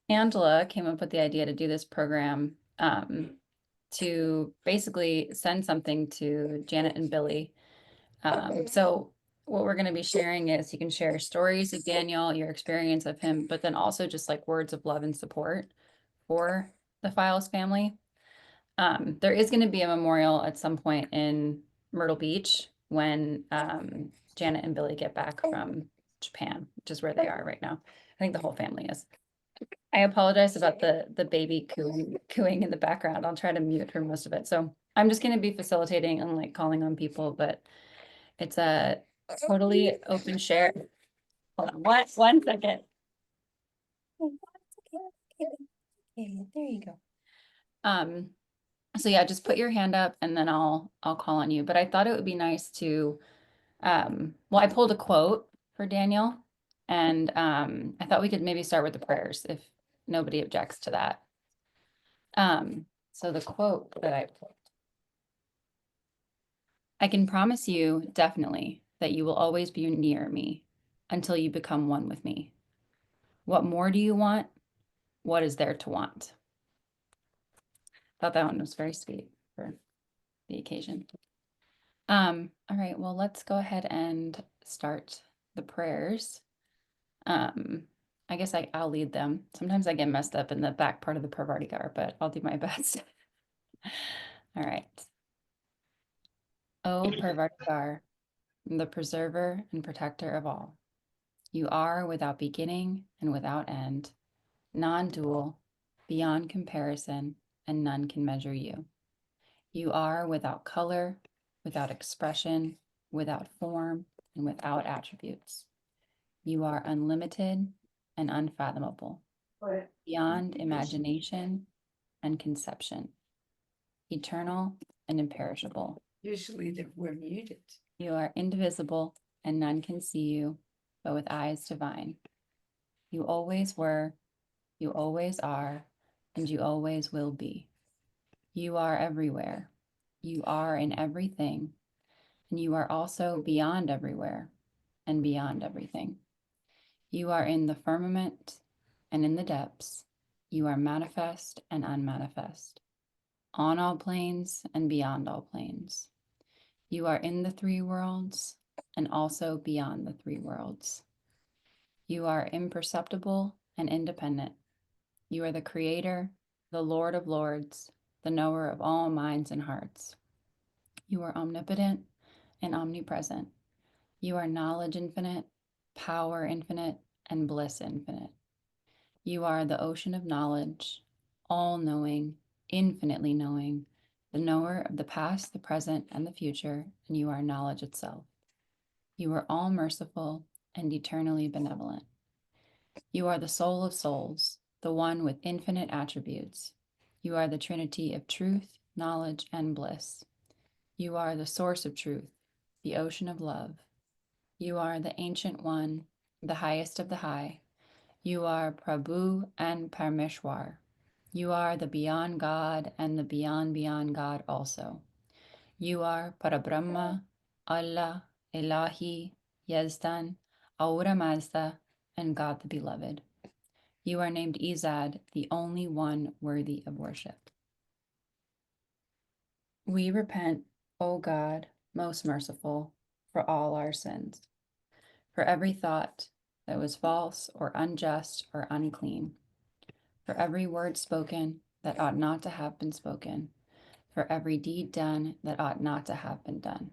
Angela came up with the idea to do this program to basically send something to Janet and Billy. So what we're going to be sharing is you can share stories of Daniel, your experience of him, but then also just like words of love and support for the Files family. There is going to be a memorial at some point in Myrtle Beach when Janet and Billy get back from Japan, which is where they are right now. I think the whole family is. I apologize about the baby cooing in the background. I'll try to mute for most of it. So I'm just going to be facilitating and like calling on people, but it's a totally open share. Hold on, one second. Okay, there you go. So yeah, just put your hand up and then I'll call on you. But I thought it would be nice to well, I pulled a quote for Daniel, and I thought we could maybe start with the prayers if nobody objects to that. So the quote that I pulled. I can promise you definitely that you will always be near me until you become one with me. What more do you want? What is there to want? Thought that one was very sweet for the occasion. All right, well, let's go ahead and start the prayers. I guess I'll lead them. Sometimes I get messed up in the back part of the Pravartikar, but I'll do my best. All right. O Pravartikar, the preserver and protector of all. You are without beginning and without end, non-dual, beyond comparison, and none can measure you. You are without color, without expression, without form, and without attributes. You are unlimited and unfathomable, beyond imagination and conception, eternal and imperishable. Usually we're muted. You are indivisible and none can see you, but with eyes divine. You always were, you always are, and you always will be. You are everywhere. You are in everything, and you are also beyond everywhere and beyond everything. You are in the firmament and in the depths. You are manifest and unmanifest, on all planes and beyond all planes. You are in the three worlds and also beyond the three worlds. You are imperceptible and independent. You are the creator, the Lord of lords, the knower of all minds and hearts. You are omnipotent and omnipresent. You are knowledge infinite, power infinite, and bliss infinite. You are the ocean of knowledge, all-knowing, infinitely knowing, the knower of the past, the present, and the future, and you are knowledge itself. You are all merciful and eternally benevolent. You are the soul of souls, the one with infinite attributes. You are the trinity of truth, knowledge, and bliss. You are the source of truth, the ocean of love. You are the ancient one, the highest of the high. You are Prabhu and Parmeshwar. You are the beyond God and the beyond God also. You are Parabrahma, Allah, Elahi, Yazdan, Ahura Mazda, and God the Beloved. You are named Izad, the only one worthy of worship. We repent, O God, most merciful, for all our sins, for every thought that was false or unjust or unclean, for every word spoken that ought not to have been spoken, for every deed done that ought not to have been done.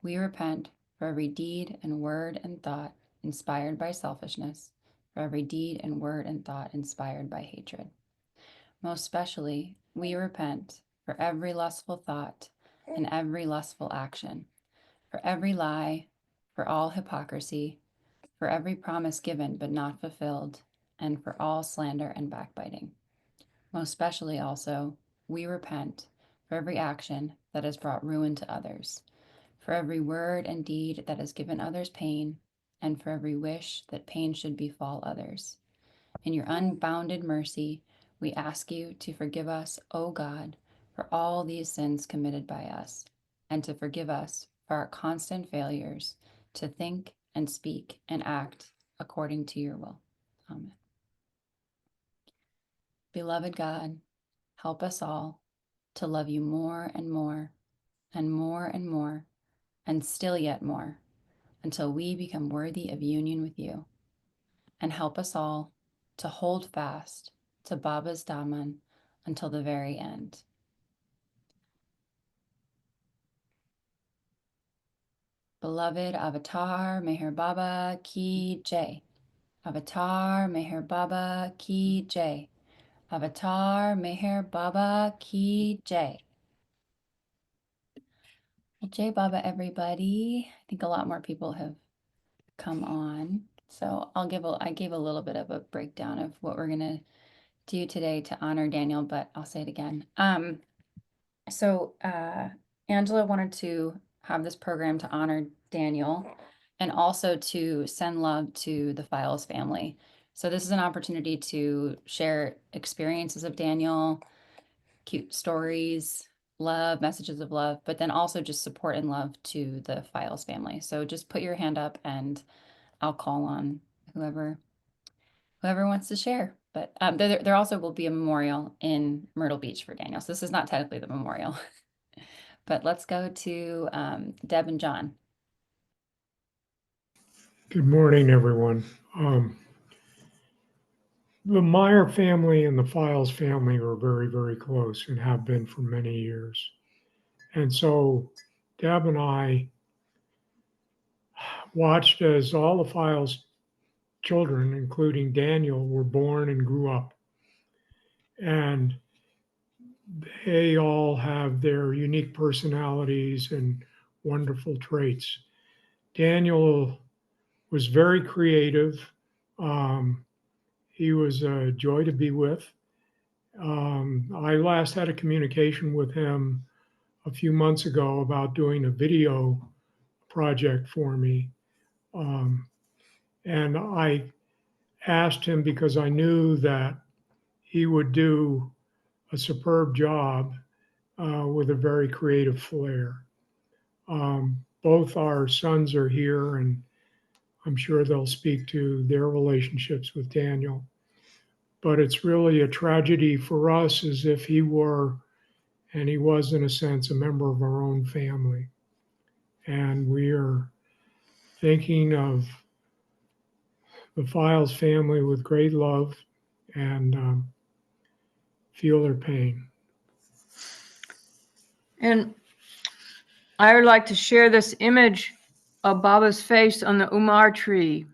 We repent for every deed and word and thought inspired by selfishness, for every deed and word and thought inspired by hatred. Most especially, we repent for every lustful thought and every lustful action, for every lie, for all hypocrisy, for every promise given but not fulfilled, and for all slander and backbiting. Most especially also, we repent for every action that has brought ruin to others, for every word and deed that has given others pain, and for every wish that pain should befall others. In your unbounded mercy, we ask you to forgive us, O God, for all these sins committed by us, and to forgive us for our constant failures to think and speak and act according to your will. Amen. Beloved God, help us all to love you more and more and more and more and still yet more until we become worthy of union with you. And help us all to hold fast to Baba's Daman until the very end. Beloved Avatar Meher Baba Ki Jai. Avatar Meher Baba Ki Jai. Avatar Meher Baba Ki Jai. Well, Jai Baba, everybody. I think a lot more people have come on. So I gave a little bit of a breakdown of what we're gonna do today to honor Daniel, but I'll say it again. So Angela wanted to have this program to honor Daniel and also to send love to the Files family. So this is an opportunity to share experiences of Daniel, cute stories, love, messages of love, but then also just support and love to the Files family. So just put your hand up and I'll call on whoever wants to share. But there also will be a memorial in Myrtle Beach for Daniel. So this is not technically the memorial. But let's go to Deb and John. Good morning, everyone. The Meyer family and the Files family are very, very close and have been for many years. And so Deb and I watched as all the Files children, including Daniel, were born and grew up. And they all have their unique personalities and wonderful traits. Daniel was very creative. He was a joy to be with. I last had a communication with him a few months ago about doing a video project for me. Um, and I asked him because I knew that he would do a superb job with a very creative flair. Both our sons are here, and I'm sure they'll speak to their relationships with Daniel. But it's really a tragedy for us as if he were, and he was, in a sense, a member of our own family. And we are thinking of the Files family with great love and feel their pain. And I would like to share this image of Baba's face on the Umar tree,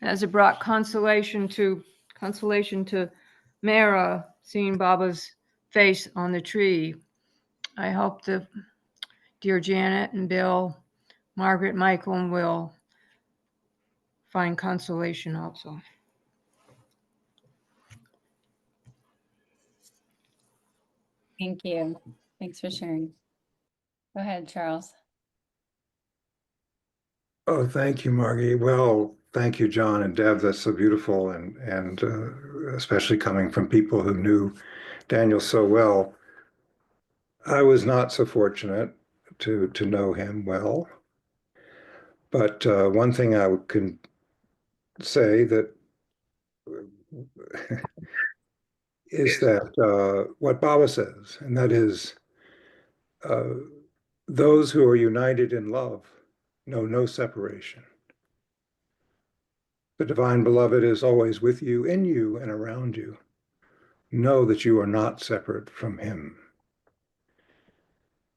as it brought consolation to Mara, seeing Baba's face on the tree. I hope that dear Janet and Bill, Margaret, Michael, and Will find consolation also. Thank you. Thanks for sharing. Go ahead, Charles. Oh, thank you, Margie. Well, thank you, John and Deb. That's so beautiful, and especially coming from people who knew Daniel so well. I was not so fortunate to know him well, but one thing I can say that is that what Baba says, and that is, uh, those who are united in love know no separation. The divine beloved is always with you, in you, and around you. Know that you are not separate from him.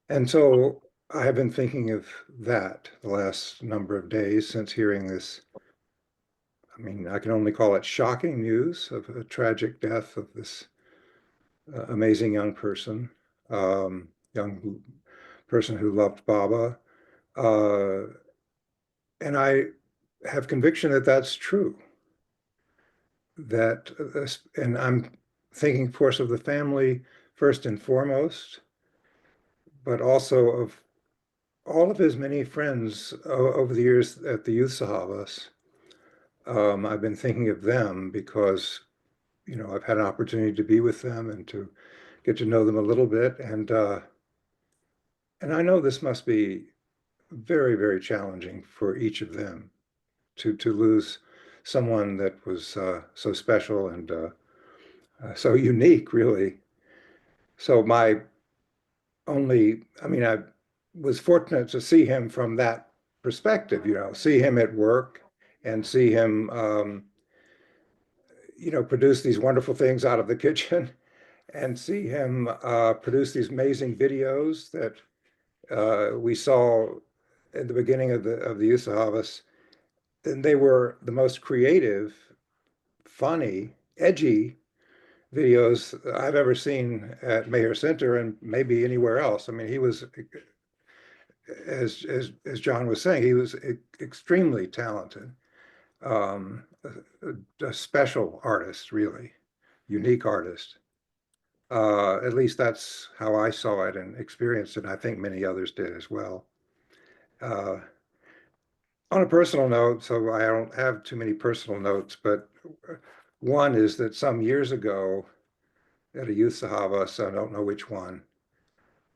And so I have been thinking of that the last number of days since hearing this. I mean, I can only call it shocking news of a tragic death of this amazing young person, young person who loved Baba. And I have conviction that that's true. That, and I'm thinking, of course, of the family first and foremost, but also of all of his many friends over the years at the Youth Sahavas. I've been thinking of them because, you know, I've had an opportunity to be with them and to get to know them a little bit. And I know this must be very, very challenging for each of them to lose someone that was so special and so unique, really. So my only, I mean, I was fortunate to see him from that perspective, see him at work and see him, produce these wonderful things out of the kitchen and see him produce these amazing videos that we saw at the beginning of the Youth Harvest. And they were the most creative, funny, edgy videos I've ever seen at Mayer Center and maybe anywhere else. I mean, he was, as John was saying, he was extremely talented, a special artist, really, unique artist. At least that's how I saw it and experienced it. And I think many others did as well. Uh, on a personal note, so I don't have too many personal notes, but one is that some years ago at a youth Sahaba, so I don't know which one,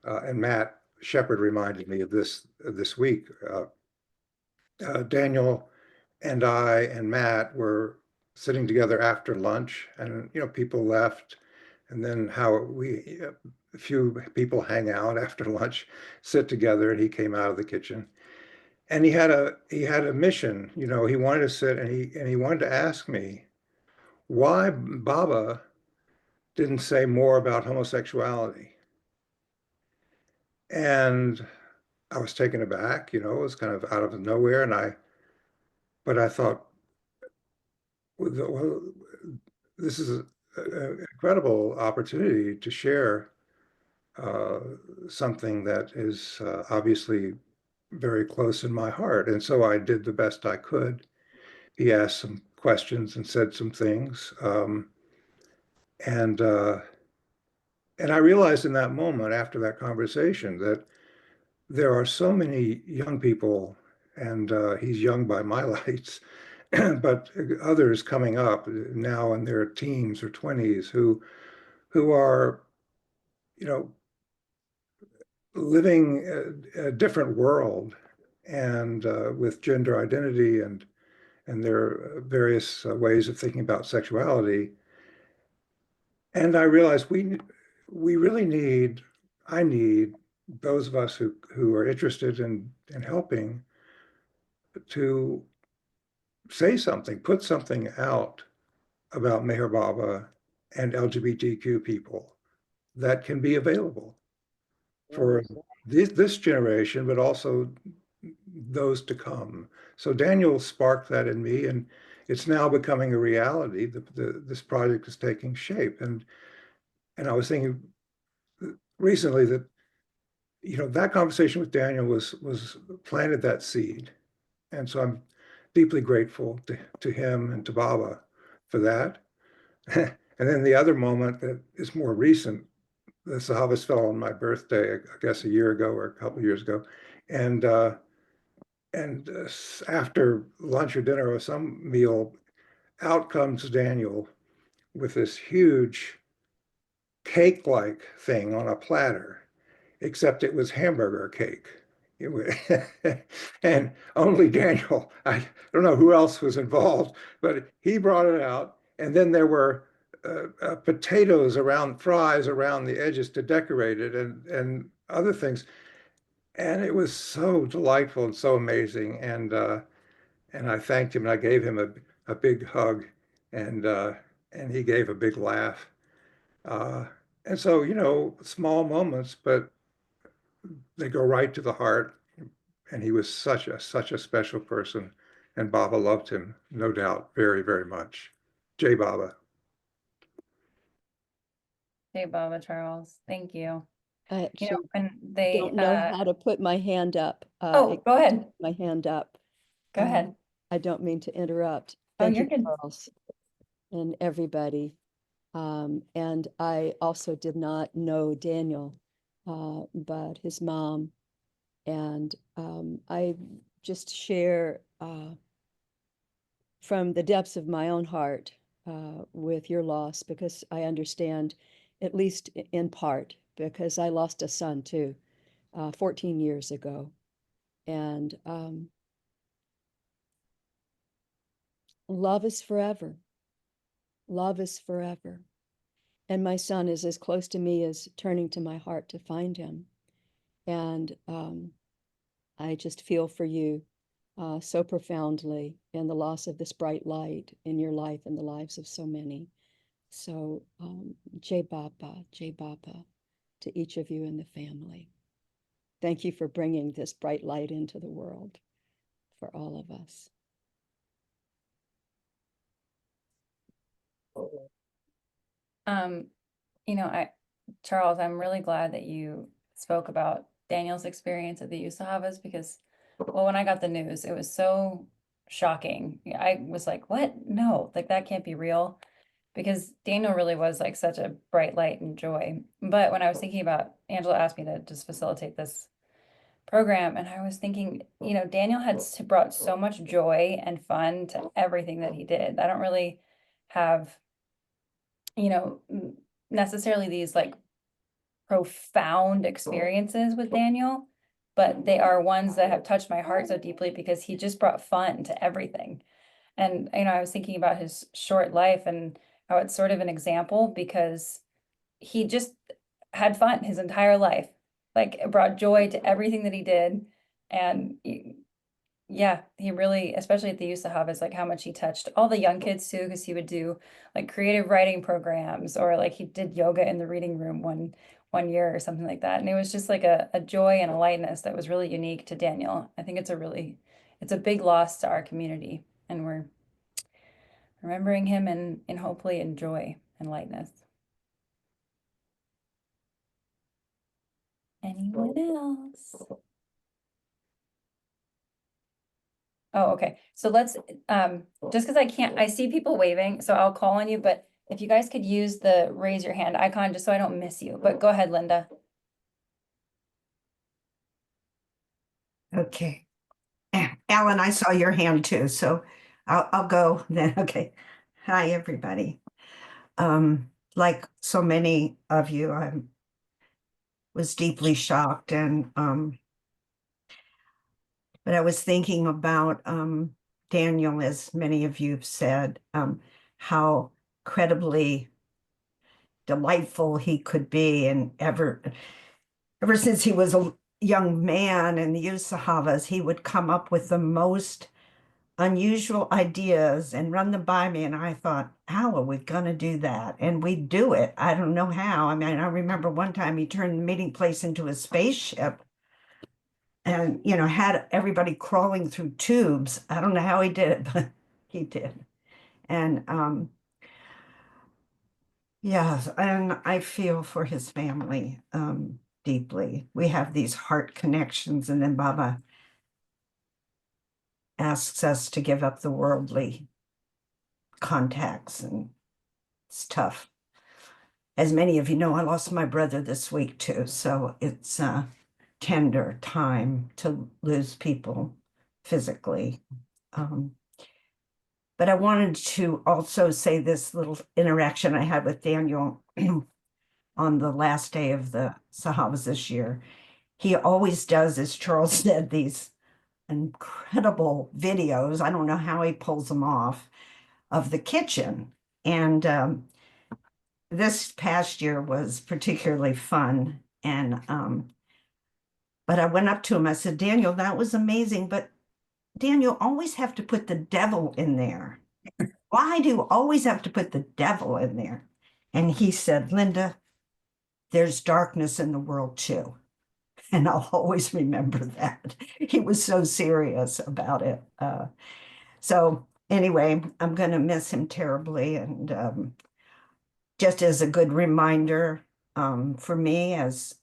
and Matt Shepard reminded me of this week. Daniel and I and Matt were sitting together after lunch, and people left, and then a few people hang out after lunch, sit together, and he came out of the kitchen, and he had a mission. He wanted to sit and he wanted to ask me why Baba didn't say more about homosexuality, and I was taken aback. It was kind of out of nowhere, but I thought, well, this is an incredible opportunity to share uh, something that is obviously very close in my heart. And so I did the best I could. He asked some questions and said some things. And I realized in that moment after that conversation that there are so many young people, and he's young by my lights, but others coming up now in their teens or 20s who are, you know, living a different world and with gender identity and their various ways of thinking about sexuality. And I realized we really need, I need those of us who are interested in helping to say something, put something out about Meher Baba and LGBTQ people that can be available for this generation, but also those to come. So Daniel sparked that in me, and it's now becoming a reality. This project is taking shape, and I was thinking recently that that conversation with Daniel was planted that seed, and so I'm deeply grateful to him and to Baba for that. And then the other moment that is more recent, the Sahavas fell on my birthday, I guess a year ago or a couple of years ago, and after lunch or dinner or some meal, out comes Daniel with this huge cake-like thing on a platter, except it was hamburger cake. And only Daniel, I don't know who else was involved, but he brought it out. And then there were potatoes fries around the edges to decorate it and other things. And it was so delightful and so amazing. And I thanked him and I gave him a big hug and he gave a big laugh. Uh, and so, small moments, but they go right to the heart. And he was such a special person. And Baba loved him, no doubt, very, very much. Jai Baba. Hey, Baba Charles, thank you. I actually When they, don't know how to put my hand up. oh, go ahead, My hand up. go ahead. I don't mean to interrupt. Oh, Thank you're you, good. Charles, and everybody. And I also did not know Daniel, but his mom. And I just share from the depths of my own heart with your loss, because I understand, at least in part, because I lost a son too, 14 years ago. And love is forever. Love is forever. And my son is as close to me as turning to my heart to find him. And I just feel for you so profoundly in the loss of this bright light in your life and the lives of so many. So, Jai Baba to each of you in the family. Thank you for bringing this bright light into the world for all of us. You know, Charles, I'm really glad that you spoke about Daniel's experience at the Usahavas because, well, when I got the news, it was so shocking. I was like, what? No, like that can't be real. Because Daniel really was like such a bright light and joy. But when I was thinking about, Angela asked me to just facilitate this program, and I was thinking, you know, Daniel had brought so much joy and fun to everything that he did. I don't really have, you know, necessarily these like profound experiences with Daniel, but they are ones that have touched my heart so deeply because he just brought fun to everything. And, you know, I was thinking about his short life and how it's sort of an example because he just had fun his entire life. Like it brought joy to everything that he did. And yeah, he really, especially at the Usahavas, like how much he touched all the young kids too, because he would do like creative writing programs or like he did yoga in the reading room one year or something like that. And it was just like a joy and a lightness that was really unique to Daniel. I think it's a big loss to our community. And we're remembering him in hopefully in joy and lightness. Anyone else? Oh, okay. So let's, just because I see people waving, so I'll call on you, but if you guys could use the raise your hand icon, just so I don't miss you, but go ahead, Linda. Okay. Alan, I saw your hand too, so I'll go then. Okay. Hi, everybody. Like so many of you, I was deeply shocked and but I was thinking about Daniel, as many of you have said, how incredibly delightful he could be, and ever since he was a young man in the Usahavas, he would come up with the most unusual ideas and run them by me. And I thought, how are we going to do that? And we do it. I don't know how. I mean, I remember one time he turned the meeting place into a spaceship and, you know, had everybody crawling through tubes. I don't know how he did it, but he did. And yes, and I feel for his family deeply. We have these heart connections, and then Baba asks us to give up the worldly contacts, and it's tough. As many of you know, I lost my brother this week too, so it's a tender time to lose people physically. But I wanted to also say this little interaction I had with Daniel on the last day of the Sahavas this year. He always does, as Charles said, these incredible videos. I don't know how he pulls them off of the kitchen. And this past year was particularly fun. And but I went up to him, I said, Daniel, that was amazing, but Daniel, always have to put the devil in there. Why do you always have to put the devil in there? And he said, Linda, there's darkness in the world too. And I'll always remember that. He was so serious about it. So anyway, I'm going to miss him terribly. And just as a good reminder for me, as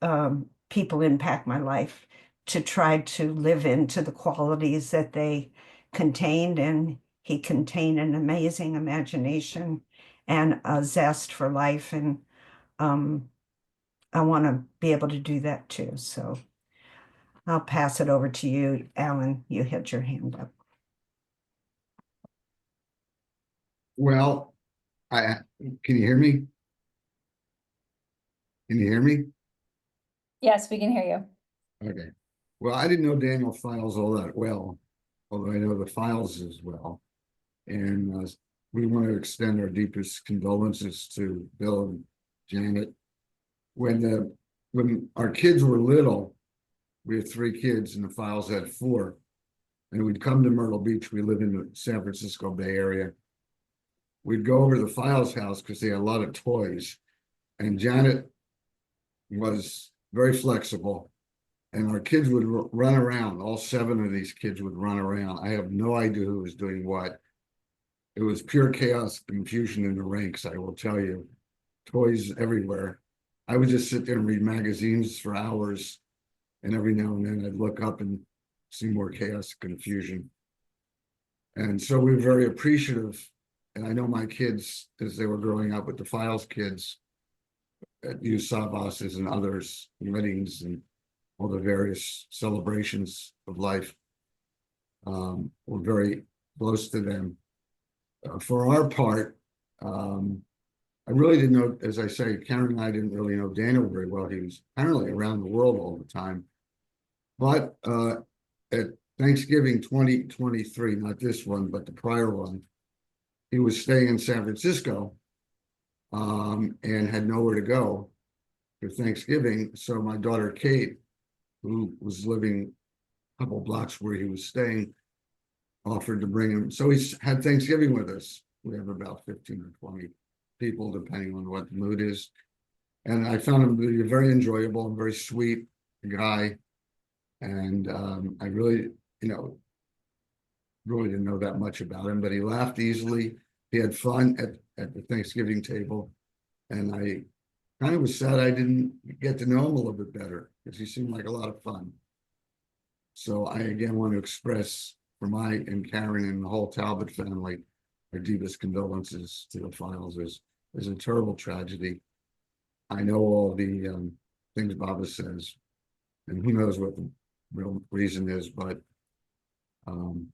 people impact my life, to try to live into the qualities that they contained. And he contained an amazing imagination and a zest for life. And I want to be able to do that too. So I'll pass it over to you, Alan. You had your hand up. Well, can you hear me? Can you hear me? Yes, we can hear you. Okay. Well, I didn't know Daniel Files all that well, although I know the Files as well. And we want to extend our deepest condolences to Bill and Janet. When our kids were little, we had 3 kids and the Files had 4. And we'd come to Myrtle Beach. We live in the San Francisco Bay Area. We'd go over to the Files house because they had a lot of toys. And Janet was very flexible. And our kids would run around. All 7 of these kids would run around. I have no idea who was doing what. It was pure chaos, confusion in the ranks, I will tell you. Toys everywhere. I would just sit there and read magazines for hours. And every now and then I'd look up and see more chaos, confusion. And so we were very appreciative. And I know my kids, as they were growing up with the Files kids at youth Savas and others, weddings and all the various celebrations of life, were very close to them. For our part, I really didn't know, as I say, Karen and I didn't really know Daniel very well. He was apparently around the world all the time. But at Thanksgiving 2023, not this one, but the prior one, he was staying in San Francisco and had nowhere to go for Thanksgiving. So my daughter Kate, who was living a couple blocks where he was staying, offered to bring him. So he had Thanksgiving with us. We have about 15 or 20 people, depending on what the mood is. And I found him to be very enjoyable and very sweet guy. And I really, really didn't know that much about him, but he laughed easily. He had fun at the Thanksgiving table. And I kind of was sad I didn't get to know him a little bit better because he seemed like a lot of fun. So I again want to express for my and Karen and the whole Talbot family our deepest condolences to the Files. Is a terrible tragedy. I know all the things Baba says, and who knows what the real reason is, but from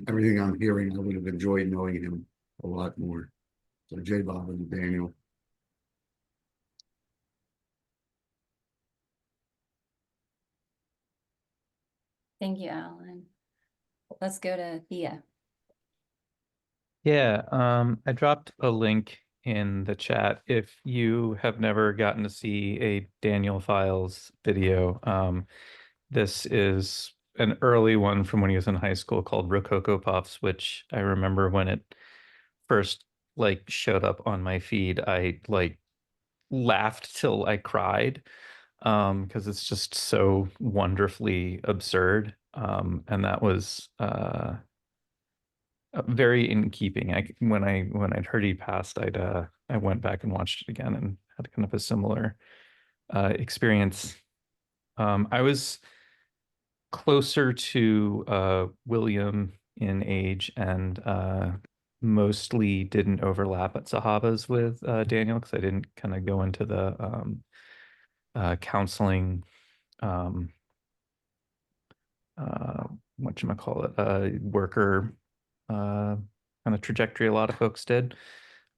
everything I'm hearing, I would have enjoyed knowing him a lot more. So Jay, Baba, and Daniel. Thank you, Alan. Let's go to Thea. Yeah, I dropped a link in the chat if you have never gotten to see a Daniel Files video. This is an early one from when he was in high school called Rococo Puffs, which I remember when it first showed up on my feed, I laughed till I cried because it's just so wonderfully absurd. And that was very in keeping. When I'd heard he passed, I went back and watched it again and had kind of a similar experience. I was closer to William in age and mostly didn't overlap at Sahabas with Daniel because I didn't kind of go into the counseling whatchamacallit, worker kind of trajectory a lot of folks did.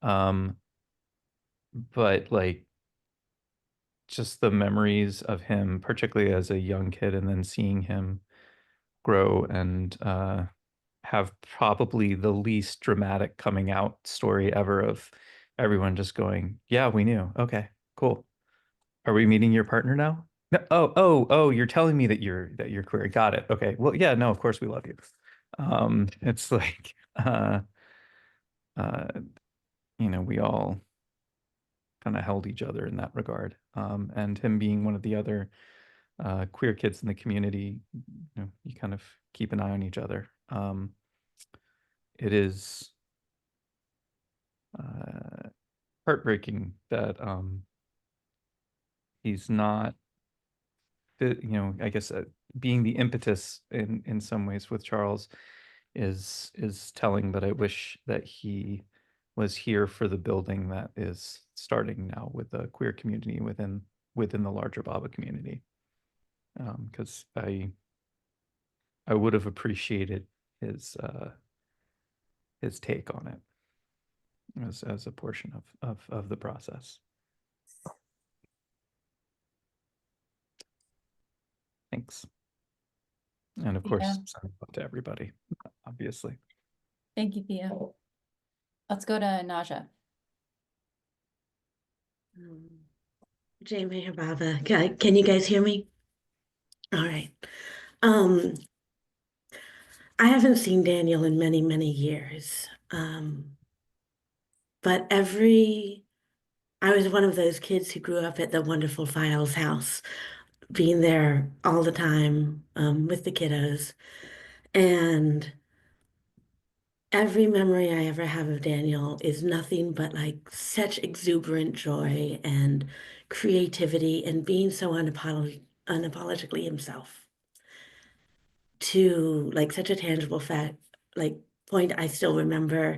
But just the memories of him, particularly as a young kid, and then seeing him grow and have probably the least dramatic coming out story ever of everyone just going, yeah, we knew. Okay, cool. Are we meeting your partner now? No, oh, you're telling me that you're queer. Got it. Okay. Well, yeah, no, of course we love you. It's we all kind of held each other in that regard. And him being one of the other queer kids in the community, you kind of keep an eye on each other. It is heartbreaking that he's not I guess being the impetus in some ways with Charles is telling, but I wish that he was here for the building that is starting now with the queer community within the larger Baba community. Because I would have appreciated his take on it as a portion of the process. Thanks. And of course, Yeah. send love to everybody, obviously. Thank you, Thea. Let's go to Naja. Jamie or Baba, can you guys hear me? All right. Um, I haven't seen Daniel in many, many years. But I was one of those kids who grew up at the wonderful Files house, being there all the time, with the kiddos. And every memory I ever have of Daniel is nothing but like such exuberant joy and creativity and being so unapologetically himself. To like such a tangible fact, like point, I still remember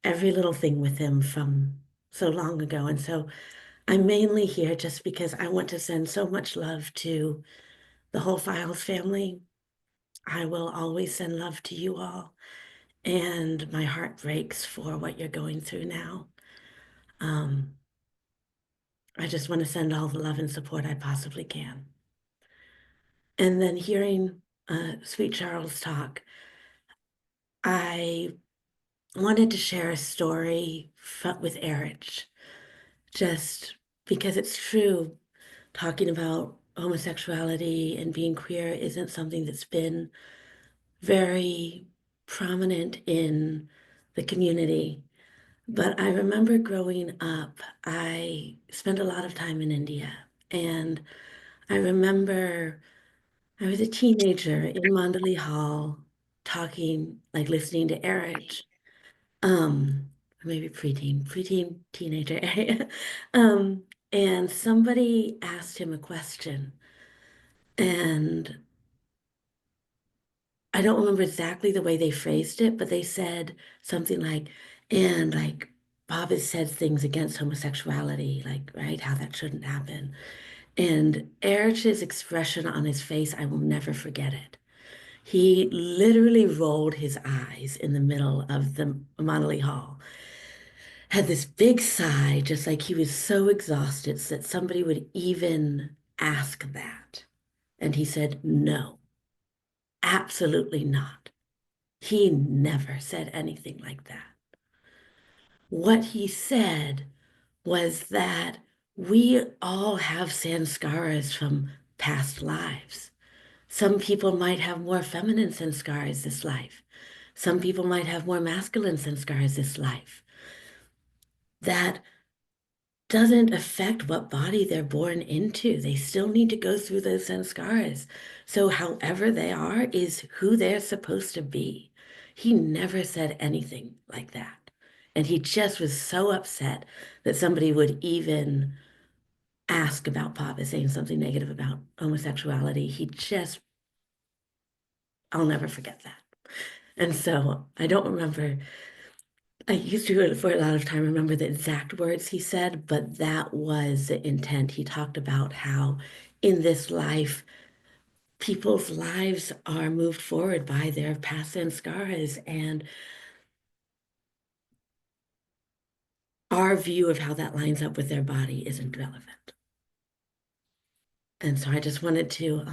every little thing with him from so long ago. And so I'm mainly here just because I want to send so much love to the whole Files family. I will always send love to you all. And my heart breaks for what you're going through now. I just want to send all the love and support I possibly can. And then hearing Sweet Charles talk, I wanted to share a story with Erich, just because it's true. Talking about homosexuality and being queer isn't something that's been very prominent in the community. But I remember growing up, I spent a lot of time in India. And I remember I was a teenager in Mandali Hall talking, like listening to Erich, maybe preteen, teenager area. And somebody asked him a question. And I don't remember exactly the way they phrased it, but they said something like, and like Bob has said things against homosexuality, like, right, how that shouldn't happen. And Erich's expression on his face, I will never forget it. He literally rolled his eyes in the middle of the Monolith Hall, had this big sigh, just like he was so exhausted that somebody would even ask that. And he said, no, absolutely not. He never said anything like that. What he said was that we all have sanskaras from past lives. Some people might have more feminine sanskaras this life. Some people might have more masculine sanskaras this life. That doesn't affect what body they're born into. They still need to go through those sanskaras. So however they are is who they're supposed to be. He never said anything like that. And he just was so upset that somebody would even ask about Papa saying something negative about homosexuality. I'll never forget that. And so I don't remember, I used to, for a lot of time, remember the exact words he said, but that was the intent. He talked about how in this life, people's lives are moved forward by their past sanskaras, and our view of how that lines up with their body isn't relevant. And so I just wanted to,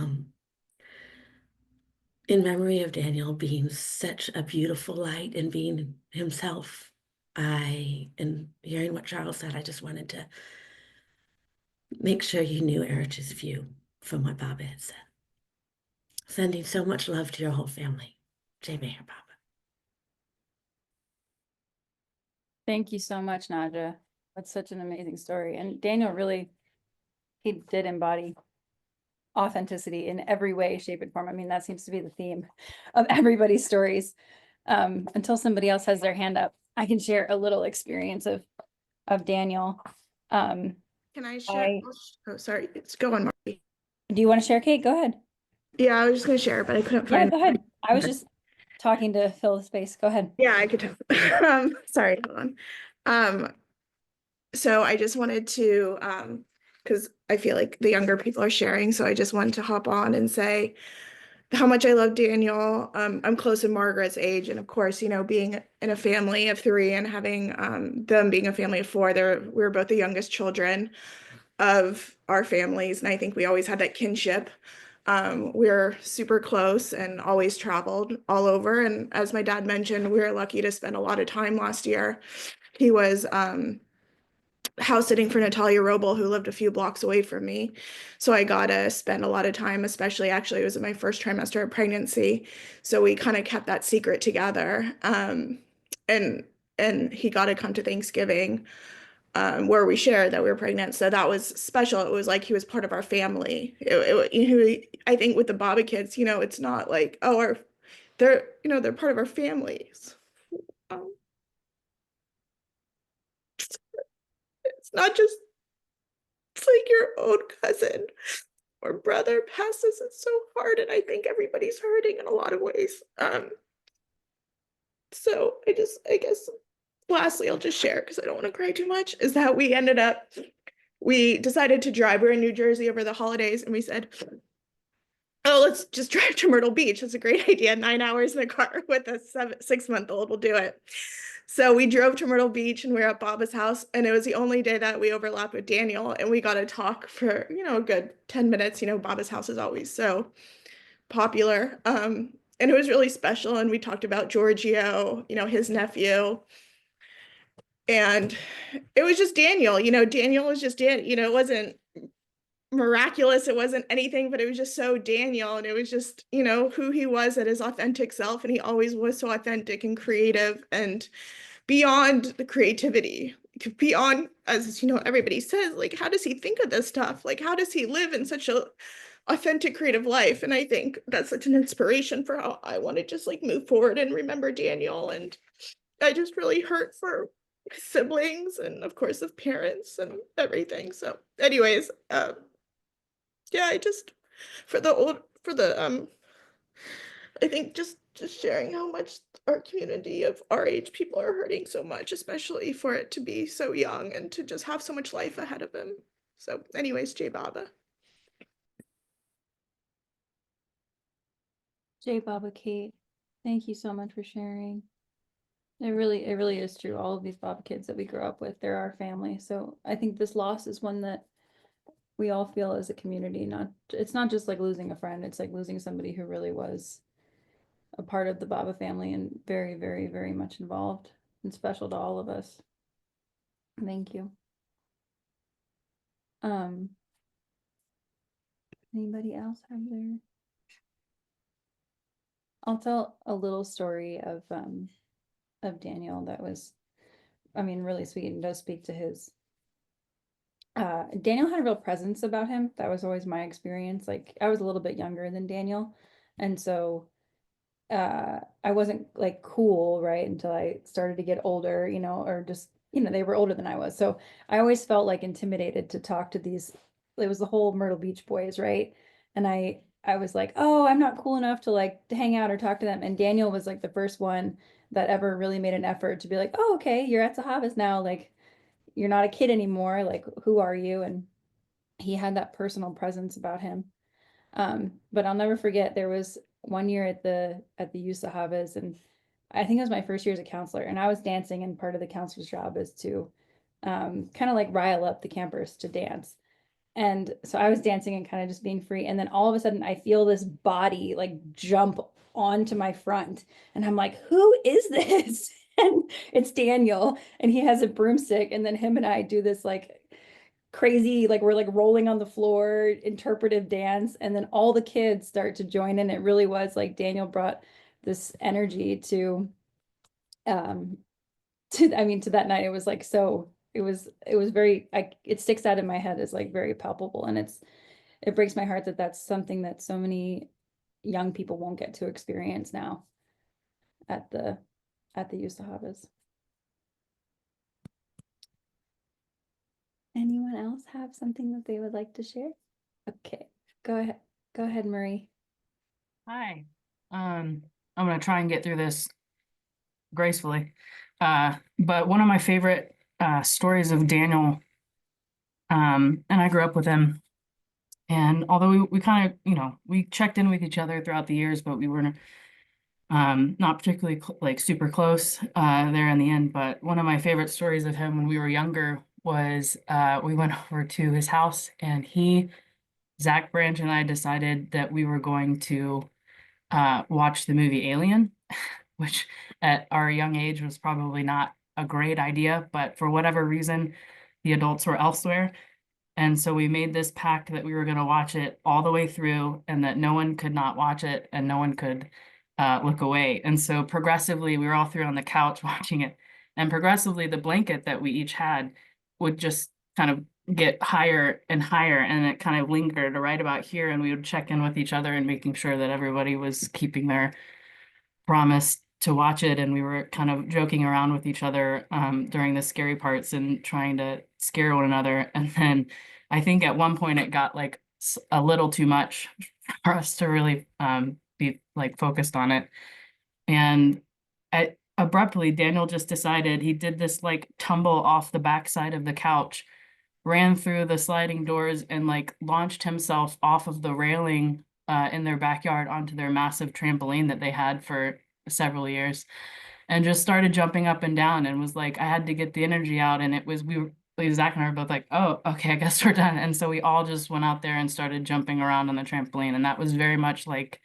in memory of Daniel being such a beautiful light and being himself, and hearing what Charles said, I just wanted to make sure you knew Erich's view from what Baba had said. Sending so much love to your whole family. Jai Meher Baba. Thank you so much, Naja. That's such an amazing story. And Daniel really, he did embody authenticity in every way, shape, and form. I mean, that seems to be the theme of everybody's stories. Until somebody else has their hand up, I can share a little experience of Daniel. Can I share? Oh, sorry. It's go on, Margie. Do you want to share, Kate? Go ahead. Yeah, I was just going to share, but I couldn't Yeah, find. go ahead. I was just talking to fill the space. Go ahead. Yeah, I could tell. Sorry, hold on. So I just wanted to, because I feel like the younger people are sharing, so I just wanted to hop on and say how much I love Daniel. I'm close to Margaret's age, and of course, you know, being in a family of 3 and having them being a family of 4, we were both the youngest children of our families, and I think we always had that kinship. We're super close and always traveled all over. And as my dad mentioned, we were lucky to spend a lot of time last year. He was house sitting for Natalia Roble, who lived a few blocks away from me. So I got to spend a lot of time, especially actually it was in my first trimester of pregnancy. So we kind of kept that secret together. And he got to come to Thanksgiving, where we shared that we were pregnant. So that was special. It was like he was part of our family. I think with the Baba kids, it's not like, oh, they're part of our families. It's not just, it's like your own cousin or brother passes. It's so hard, and I think everybody's hurting in a lot of ways. So I guess lastly, I'll just share because I don't want to cry too much, is that we decided to drive. We're in New Jersey over the holidays, and we said, oh, let's just drive to Myrtle Beach. That's a great idea. 9 hours in a car with a 6-month-old will do it. So we drove to Myrtle Beach and we were at Baba's house, and it was the only day that we overlapped with Daniel, and we got to talk for, a good 10 minutes. Baba's house is always so popular. And it was really special. And we talked about Giorgio, his nephew. And it was just Daniel, Daniel was just Daniel, it wasn't miraculous, it wasn't anything, but it was just so Daniel, and it was just who he was at his authentic self, and he always was so authentic and creative, and beyond the creativity, beyond, as everybody says, like, how does he think of this stuff, like how does he live in such a authentic creative life? And I think that's such an inspiration for how I want to just like move forward and remember Daniel. And I just really hurt for siblings and of course of parents and everything. So anyways, yeah, I just I think just sharing how much our community of our age people are hurting so much, especially for it to be so young and to just have so much life ahead of them. So anyways, Jai Baba. Jai Baba Kate, thank you so much for sharing. It really is true. All of these Baba kids that we grew up with, they're our family. So I think this loss is one that we all feel as a community. It's not just like losing a friend, it's like losing somebody who really was a part of the Baba family and very, very, very much involved and special to all of us. Thank you. Anybody else have their? I'll tell a little story of Daniel that was, really sweet and does speak to his. Daniel had a real presence about him. That was always my experience. Like I was a little bit younger than Daniel, and so I wasn't like cool, right, until I started to get older, or just, they were older than I was. So I always felt like intimidated to talk to these, it was the whole Myrtle Beach boys, right? And I was like, oh, I'm not cool enough to like to hang out or talk to them. And Daniel was like the first one that ever really made an effort to be like, oh, okay, you're at Sahavas now. Like, you're not a kid anymore. Like, who are you? And he had that personal presence about him. But I'll never forget, there was one year at the youth Sahavas, and I think it was my first year as a counselor, and I was dancing, and part of the counselor's job is to kind of like rile up the campers to dance. And so I was dancing and kind of just being free. And then all of a sudden I feel this body like jump onto my front. And I'm like, who is this? And it's Daniel. And he has a broomstick. And then him and I do this like crazy, like we're like rolling on the floor, interpretive dance. And then all the kids start to join in. It really was like Daniel brought this energy to to that night. It was like so it was very, it sticks out in my head as like very palpable, and it breaks my heart that that's something that so many young people won't get to experience now at the youth Sahavas. Anyone else have something that they would like to share? Okay, go ahead, Marie. Hi. I'm gonna try and get through this gracefully. But one of my favorite stories of Daniel, and I grew up with him, and although we kind of, we checked in with each other throughout the years, but we were not particularly like super close there in the end. But one of my favorite stories of him when we were younger was we went over to his house, and he Zach Branch and I decided that we were going to watch the movie Alien, which at our young age was probably not a great idea, but for whatever reason, the adults were elsewhere. And so we made this pact that we were going to watch it all the way through and that no one could not watch it and no one could look away. And so progressively, we were all three on the couch watching it. And progressively, the blanket that we each had would just kind of get higher and higher. And it kind of lingered right about here. And we would check in with each other and making sure that everybody was keeping their promise to watch it. And we were kind of joking around with each other during the scary parts and trying to scare one another. And then I think at one point it got like a little too much for us to really be like focused on it. And abruptly, Daniel just decided he did this like tumble off the backside of the couch, ran through the sliding doors, and like launched himself off of the railing in their backyard onto their massive trampoline that they had for several years, and just started jumping up and down and was like, I had to get the energy out. And it was, Zach and I were both like, oh, okay, I guess we're done. And so we all just went out there and started jumping around on the trampoline. And that was very much like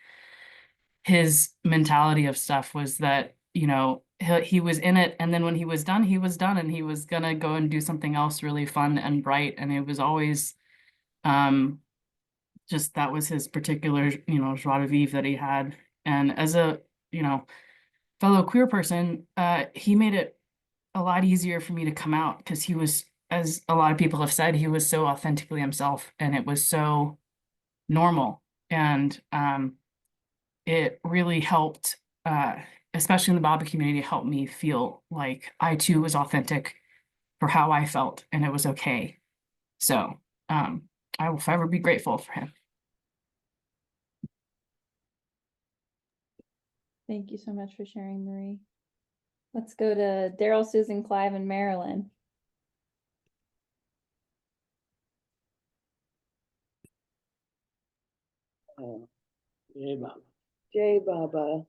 his mentality of stuff, was that, you know, he was in it. And then when he was done, and he was going to go and do something else really fun and bright. And it was always, just that was his particular, you know, joie de vivre that he had. And as a, you know, fellow queer person, he made it a lot easier for me to come out, because he was, as a lot of people have said, he was so authentically himself, and it was so normal. And it really helped, especially in the Baba community, helped me feel like I too was authentic for how I felt, and it was okay. So I will forever be grateful for him. Thank you so much for sharing, Marie. Let's go to Daryl, Susan, Clive, and Marilyn. Jai Baba. Jai Baba.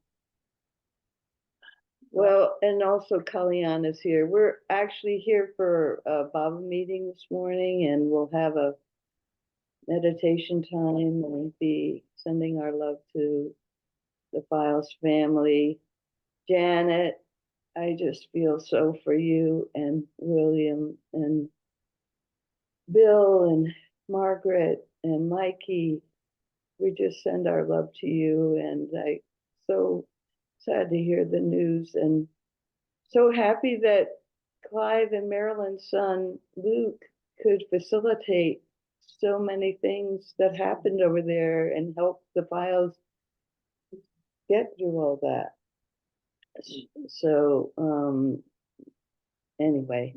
Well, and also Kalyan is here. We're actually here for a Baba meeting this morning, and we'll have a meditation time, and we'll be sending our love to the Files family. Janet, I just feel so for you, and William and Bill and Margaret and Mikey. We just send our love to you, and I so sad to hear the news, and so happy that Clive and Marilyn's son Luke could facilitate so many things that happened over there and help the Files get through all that. So anyway,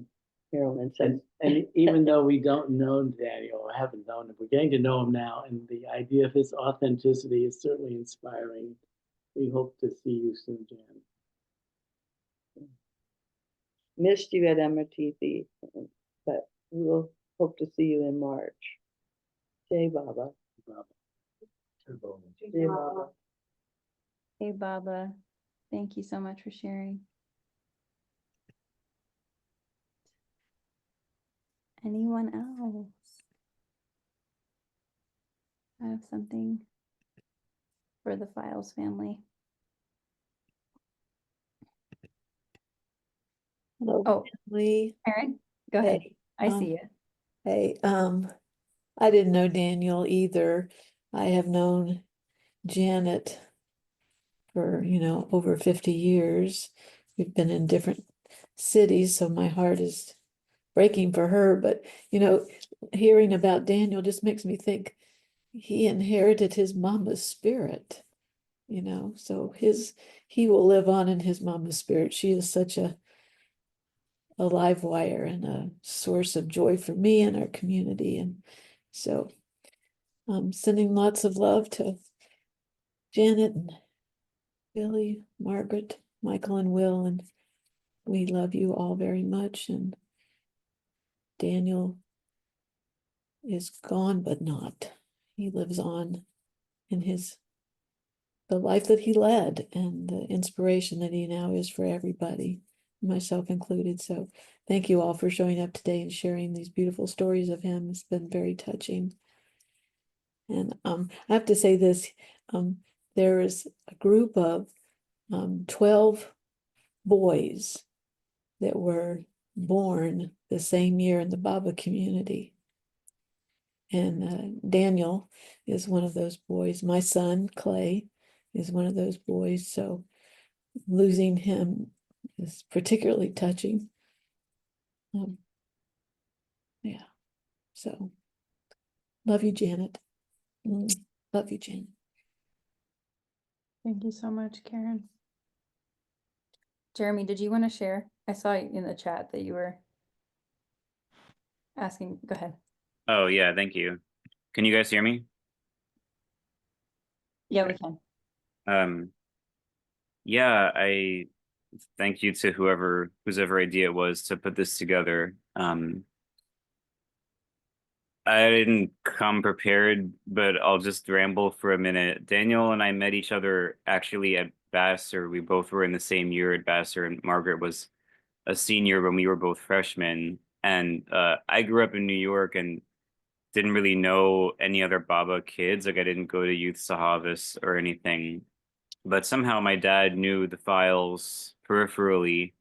Marilyn says, And even though we don't know Daniel, or haven't known him, we're getting to know him now, and the idea of his authenticity is certainly inspiring. We hope to see you soon, Jan. missed you at MRTV, but we'll hope to see you in March. Jai Baba. Jai Baba. Hey, Baba. Thank you so much for sharing. Anyone else? I have something for the Files family. Hello, Oh, family. Erin, go ahead. Hey, I see you. Hey, I didn't know Daniel either. I have known Janet for, over 50 years. We've been in different cities, so my heart is breaking for her. But, hearing about Daniel just makes me think he inherited his mama's spirit, so he will live on in his mama's spirit. She is such a live wire and a source of joy for me and our community. And so I'm sending lots of love to Janet and Billy, Margaret, Michael, and Will, and we love you all very much. And Daniel is gone, but not. He lives on in the life that he led and the inspiration that he now is for everybody, myself included. So thank you all for showing up today and sharing these beautiful stories of him. It's been very touching. And I have to say this, there is a group of 12 boys that were born the same year in the Baba community. And Daniel is one of those boys. My son, Clay, is one of those boys. So losing him is particularly touching. Yeah. So love you, Janet. Love you, Janet. Thank you so much, Karen. Jeremy, did you want to share? I saw in the chat that you were asking. Go ahead. Oh, yeah, thank you. Can you guys hear me? Yeah, we can. Yeah, I thank you to whose idea it was to put this together. I didn't come prepared, but I'll just ramble for a minute. Daniel and I met each other actually at Vassar. We both were in the same year at Vassar, and Margaret was a senior when we were both freshmen. And I grew up in New York and didn't really know any other Baba kids. Like I didn't go to Youth Sahavas or anything. But somehow my dad knew the files peripherally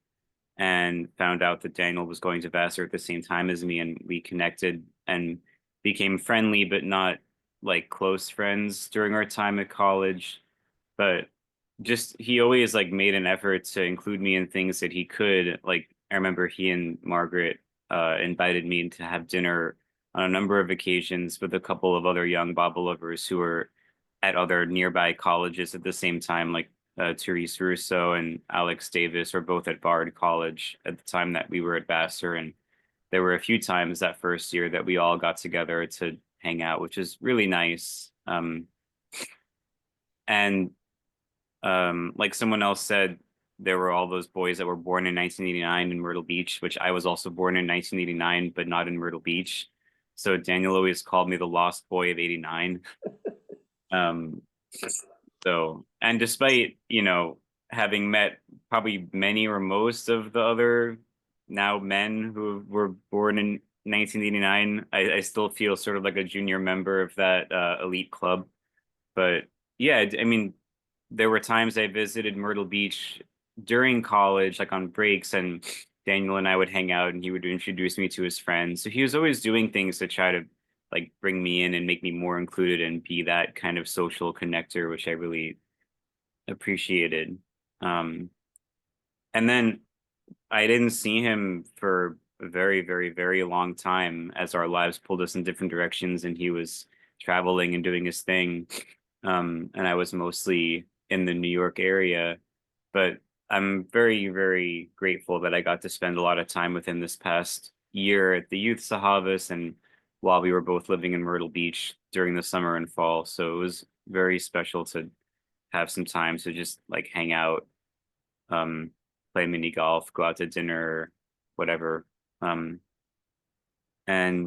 and found out that Daniel was going to Vassar at the same time as me, and we connected and became friendly, but not like close friends during our time at college. But just he always like made an effort to include me in things that he could. Like I remember he and Margaret invited me to have dinner on a number of occasions with a couple of other young Baba lovers who were at other nearby colleges at the same time, like Therese Russo and Alex Davis were both at Bard College at the time that we were at Vassar. And there were a few times that first year that we all got together to hang out, which is really nice. And like someone else said, there were all those boys that were born in 1989 in Myrtle Beach, which I was also born in 1989, but not in Myrtle Beach. So Daniel always called me the lost boy of 89. So, and despite, having met probably many or most of the other now men who were born in 1989, I still feel sort of like a junior member of that elite club. But yeah, I mean, there were times I visited Myrtle Beach during college, like on breaks, and Daniel and I would hang out and he would introduce me to his friends. So he was always doing things to try to like bring me in and make me more included and be that kind of social connector, which I really appreciated. And then I didn't see him for a very, very, very long time as our lives pulled us in different directions and he was traveling and doing his thing. And I was mostly in the New York area, but I'm very, very grateful that I got to spend a lot of time with him this past year at the Youth Sahavas and while we were both living in Myrtle Beach during the summer and fall. So it was very special to have some time to just like hang out, play mini golf, go out to dinner, whatever. And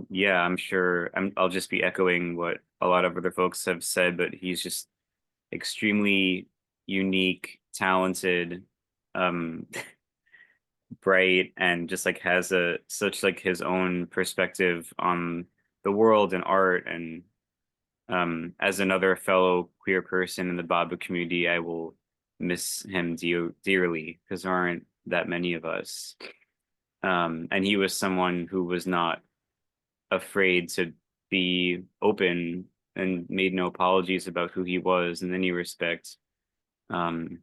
yeah, I'm sure I'll just be echoing what a lot of other folks have said, but he's just extremely unique, talented, bright, and just like has such like his own perspective on the world and art. And as another fellow queer person in the Baba community, I will miss him dearly because there aren't that many of us. And he was someone who was not afraid to be open and made no apologies about who he was in any respect. And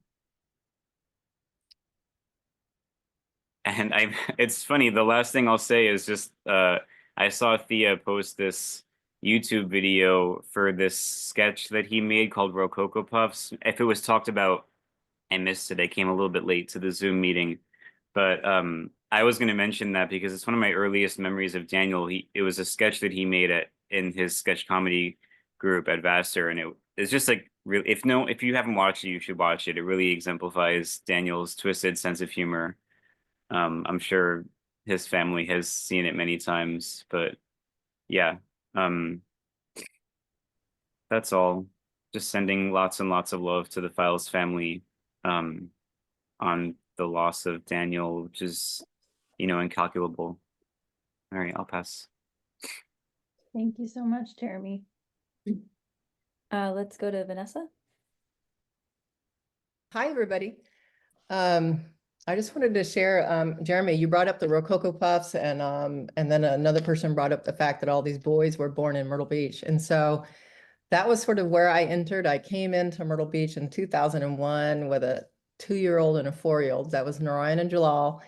it's funny, the last thing I'll say is just I saw Thea post this YouTube video for this sketch that he made called Rococo Puffs. If it was talked about, I missed it. I came a little bit late to the Zoom meeting. But I was going to mention that because it's one of my earliest memories of Daniel. It was a sketch that he made in his sketch comedy group at Vassar, and it's just like really, if you haven't watched it, you should watch it. It really exemplifies Daniel's twisted sense of humor. I'm sure his family has seen it many times, but yeah, that's all. Just sending lots and lots of love to the Files family on the loss of Daniel, which is, incalculable. All right, I'll pass. Thank you so much, Jeremy. Let's go to Vanessa. Hi, everybody. I just wanted to share, Jeremy, you brought up the Rococo Puffs and then another person brought up the fact that all these boys were born in Myrtle Beach. And so that was sort of where I entered. I came into Myrtle Beach in 2001 with a 2-year-old and a 4-year-old. That was Narayan and Jalal.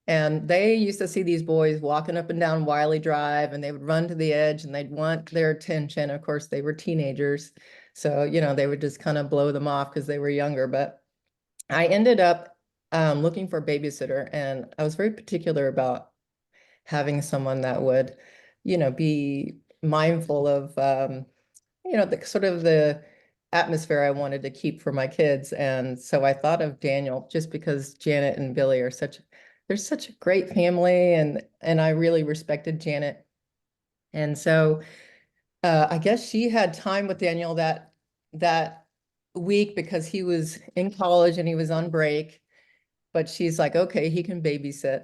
And they used to see these boys walking up and down Wiley Drive, and they would run to the edge and they'd want their attention. Of course, they were teenagers. So, you know, they would just kind of blow them off because they were younger. But I ended up looking for a babysitter, and I was very particular about having someone that would, you know, be mindful of, you know, the sort of the atmosphere I wanted to keep for my kids. And so I thought of Daniel just because Janet and Billy are they're such a great family, and I really respected Janet. And so I guess she had time with Daniel that week because he was in college and he was on break. But she's like, okay, he can babysit,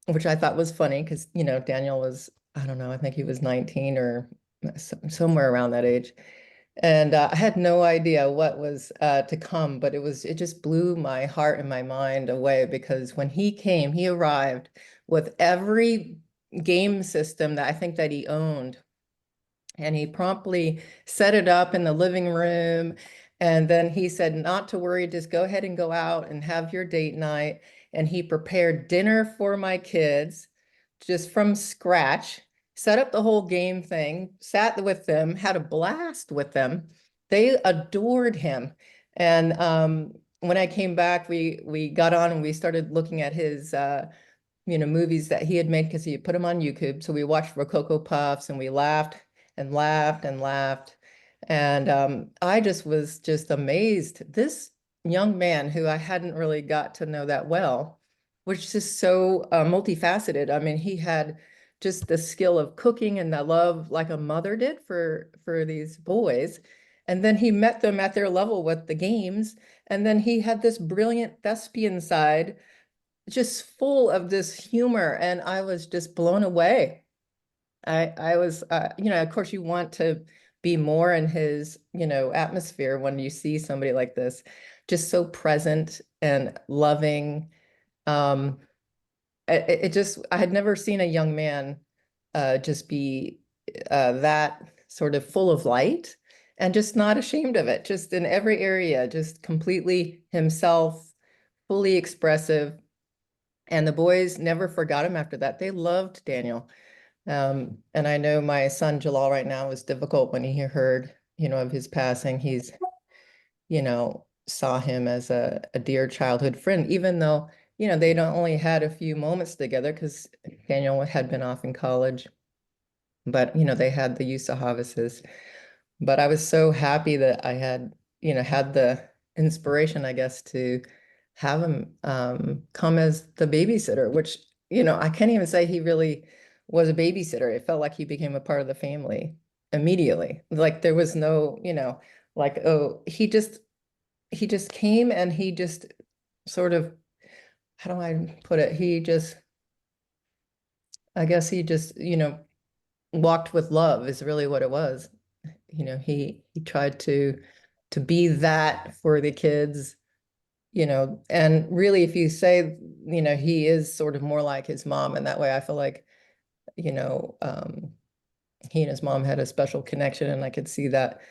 which I thought was funny because, you know, Daniel was, I don't know, I think he was 19 or somewhere around that age. And I had no idea what was to come, but it just blew my heart and my mind away because when he came, he arrived with every game system that I think that he owned. And he promptly set it up in the living room. And then he said, not to worry, just go ahead and go out and have your date night. And he prepared dinner for my kids just from scratch, set up the whole game thing, sat with them, had a blast with them. They adored him. And when I came back, we got on and we started looking at his you know, movies that he had made because he had put them on YouTube. So we watched Rococo Puffs and we laughed and laughed and laughed. And I just was just amazed. This young man who I hadn't really got to know that well was just so multifaceted. I mean, he had just the skill of cooking and the love like a mother did for these boys. And then he met them at their level with the games. And then he had this brilliant thespian side just full of this humor, and I was just blown away. I was, you know, of course you want to be more in his, you know, atmosphere when you see somebody like this, just so present and loving. It just, I had never seen a young man just be that sort of full of light and just not ashamed of it, just in every area, just completely himself, fully expressive. And the boys never forgot him after that. They loved Daniel. And I know my son Jalal right now was difficult when he heard, you know, of his passing. He's, you know, saw him as a dear childhood friend, even though, you know, they don't only had a few moments together because Daniel had been off in college. But, you know, they had the use of Havises. But I was so happy that I had, you know, had the inspiration, I guess, to have him come as the babysitter, which, you know, I can't even say he really was a babysitter. It felt like he became a part of the family immediately. Like there was no, you know, like, oh, he just came and he just sort of, how do I put it? I guess he just, you know, walked with love is really what it was. You know, he tried to be that for the kids, you know, and really if you say, you know, he is sort of more like his mom in that way. I feel like, you know, he and his mom had a special connection and I could see that,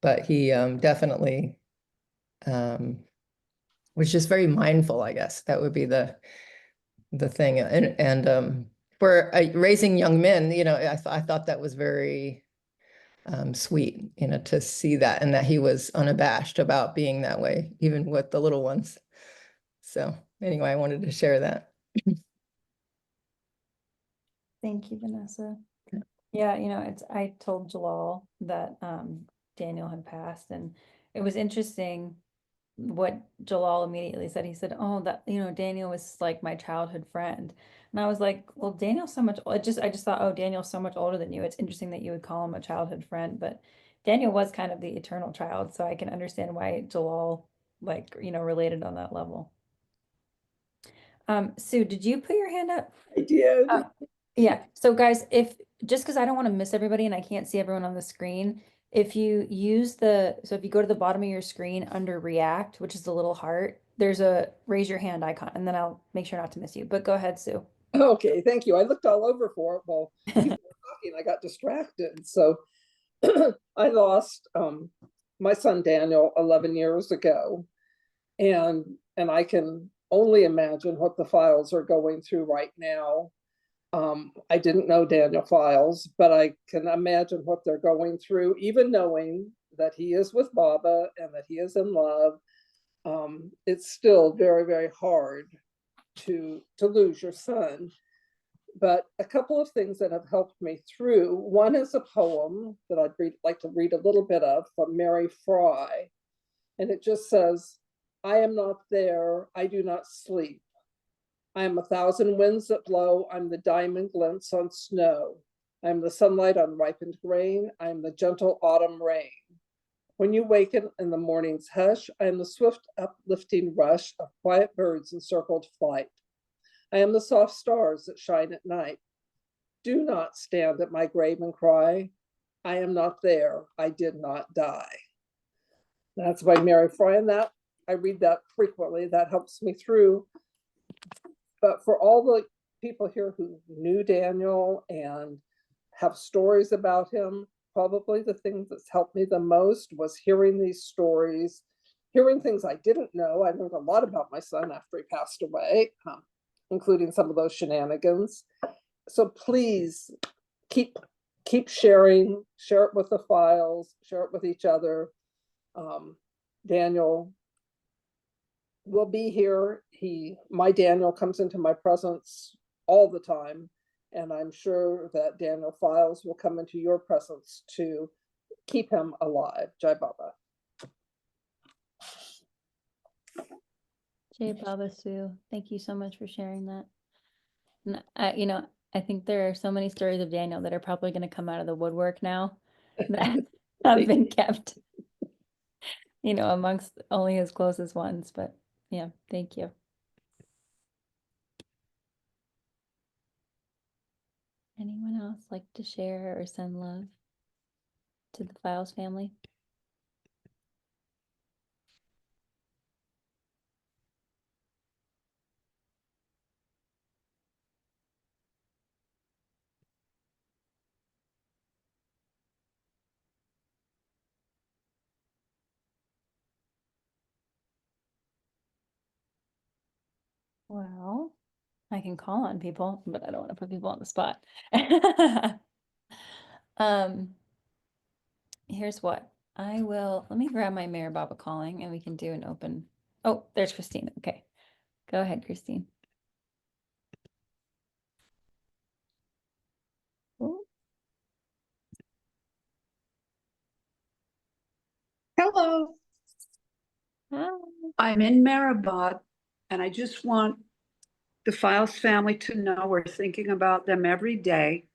but he definitely was just very mindful, I guess. That would be the thing. And for raising young men, you know, I thought that was very sweet, you know, to see that and that he was unabashed about being that way, even with the little ones. So anyway, I wanted to share that. Thank you, Vanessa. Yeah, you know, I told Jalal that Daniel had passed, and it was interesting what Jalal immediately said. He said, "Oh, that, you know, Daniel was like my childhood friend." And I was like, "Well, Daniel's so much, I just thought, oh, Daniel's so much older than you. It's interesting that you would call him a childhood friend, but Daniel was kind of the eternal child, so I can understand why Jalal, like, you know, related on that level." Sue, did you put your hand up? I did. Yeah, so guys, if just because I don't want to miss everybody and I can't see everyone on the screen, if you use the, so if you go to the bottom of your screen under React, which is the little heart, there's a raise your hand icon, and then I'll make sure not to miss you. But go ahead, Sue. Okay, thank you. I looked all over for it while people were talking. I got distracted. So I lost my son Daniel 11 years ago, and I can only imagine what the Files are going through right now. I didn't know Daniel Files, but I can imagine what they're going through, even knowing that he is with Baba and that he is in love. It's still very, very hard to lose your son. But a couple of things that have helped me through. One is a poem that like to read a little bit of from Mary Fry. And it just says, I am not there, I do not sleep. I am 1,000 winds that blow, I'm the diamond glints on snow. I am the sunlight on ripened grain, I am the gentle autumn rain. When you waken in the morning's hush, I am the swift uplifting rush of quiet birds in circled flight. I am the soft stars that shine at night. Do not stand at my grave and cry, I am not there, I did not die. That's by Mary Fry, and that I read that frequently. That helps me through. But for all the people here who knew Daniel and have stories about him, probably the thing that's helped me the most was hearing these stories, hearing things I didn't know. I learned a lot about my son after he passed away, including some of those shenanigans. So please keep sharing, share it with the Files, share it with each other. Daniel will be here. My Daniel comes into my presence all the time, and I'm sure that Daniel Files will come into your presence to keep him alive. Jai Baba. Jay Baba Sue, thank you so much for sharing that. And I think there are so many stories of Daniel that are probably going to come out of the woodwork now that have been kept, amongst only his closest ones. But yeah, thank you. Anyone else like to share or send love to the Files family? Well, I can call on people, but I don't want to put people on the spot. Here's what. Let me grab my Mayor Baba calling and we can do an open. Oh, there's Christine. Okay. Go ahead, Christine. Ooh. Hello. Hi. I'm in Maribot, and I just want the Files family to know we're thinking about them every day.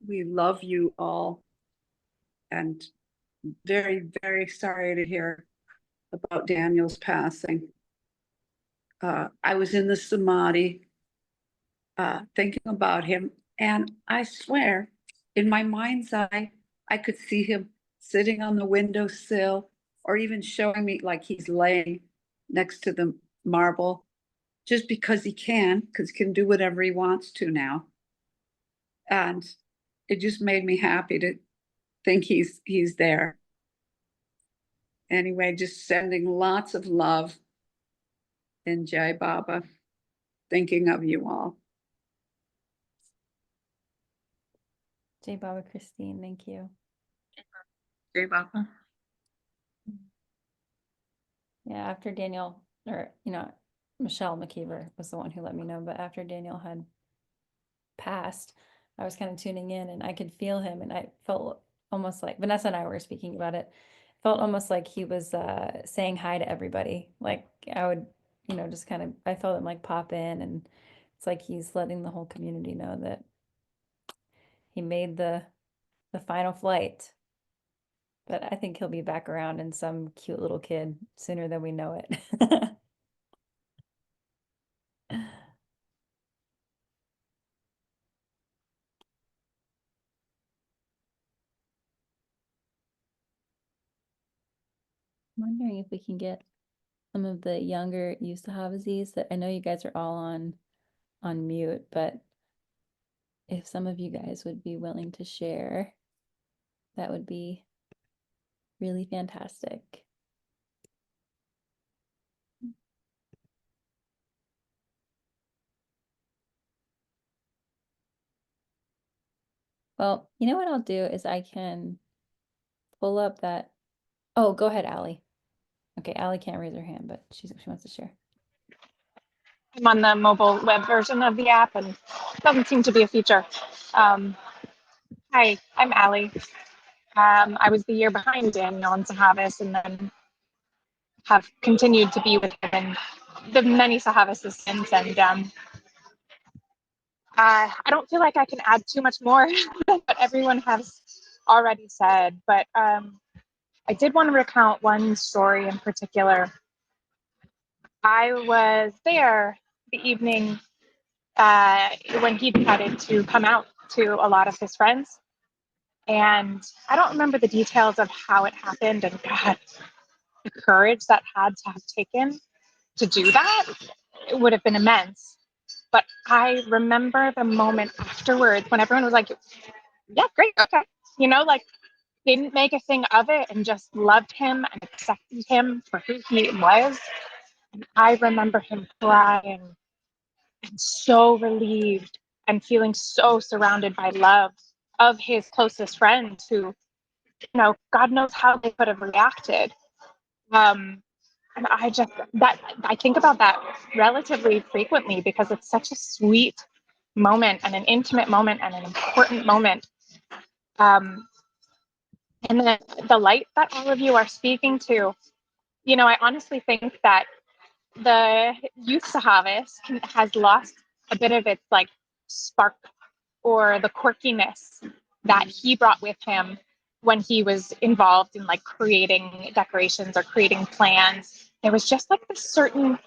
We love you all, and very, very sorry to hear about Daniel's passing. I was in the Samadhi thinking about him, and I swear, in my mind's eye, I could see him sitting on the windowsill or even showing me like he's laying next to the marble, just because he can do whatever he wants to now. And it just made me happy to think he's there. Anyway, just sending lots of love and Jai Baba, thinking of you all. Jay Baba Christine, thank you. Jai Baba. Yeah, after Daniel, or Michelle McKeever was the one who let me know, but after Daniel had passed, I was kind of tuning in and I could feel him, and I felt almost like Vanessa and I were speaking about it. Felt almost like he was saying hi to everybody. Like I would, just kind of, I felt him like pop in, and it's like he's letting the whole community know that he made the final flight. But I think he'll be back around in some cute little kid sooner than we know it. wondering if we can get some of the younger Yusahavazis that I know you guys are all on mute, but if some of you guys would be willing to share, that would be really fantastic. Well, you know what I'll do is I can pull up that. Oh, go ahead, Allie. Okay, Allie can't raise her hand, but she wants to share. I'm on the mobile web version of the app and it doesn't seem to be a feature. Hi, I'm Allie. I was the year behind Daniel in Sahavis and then have continued to be with him in the many Sahavises since. And I don't feel like I can add too much more than what everyone has already said, but I did want to recount one story in particular. I was there the evening when he decided to come out to a lot of his friends. And I don't remember the details of how it happened, and God, the courage that had to have taken to do that, it would have been immense. But I remember the moment afterwards when everyone was like, yeah, great, okay. You know, like, didn't make a thing of it and just loved him and accepted him for who he was. And I remember him crying and so relieved and feeling so surrounded by love of his closest friends who, you know, God knows how they could have reacted. And I think about that relatively frequently because it's such a sweet moment and an intimate moment and an important moment. And the light that all of you are speaking to, you know, I honestly think that the youth Sahavis has lost a bit of its like spark or the quirkiness that he brought with him when he was involved in like creating decorations or creating plans. There was just like this certain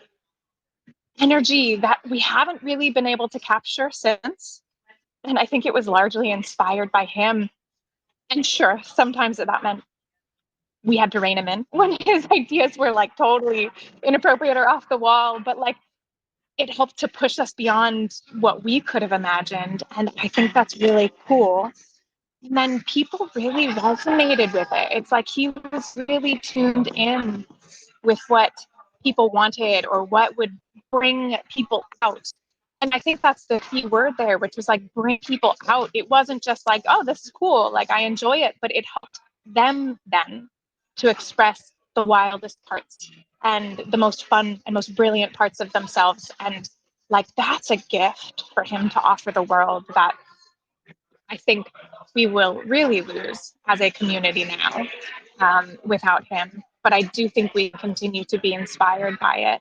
energy that we haven't really been able to capture since. And I think it was largely inspired by him. And sure, sometimes that meant we had to rein him in when his ideas were like totally inappropriate or off the wall. But like it helped to push us beyond what we could have imagined. And I think that's really cool. And then people really resonated with it. It's like he was really tuned in with what people wanted or what would bring people out. And I think that's the key word there, which was like bring people out. It wasn't just like, oh, this is cool, like I enjoy it, but it helped them then to express the wildest parts and the most fun and most brilliant parts of themselves. And like that's a gift for him to offer the world that I think we will really lose as a community now without him. But I do think we continue to be inspired by it.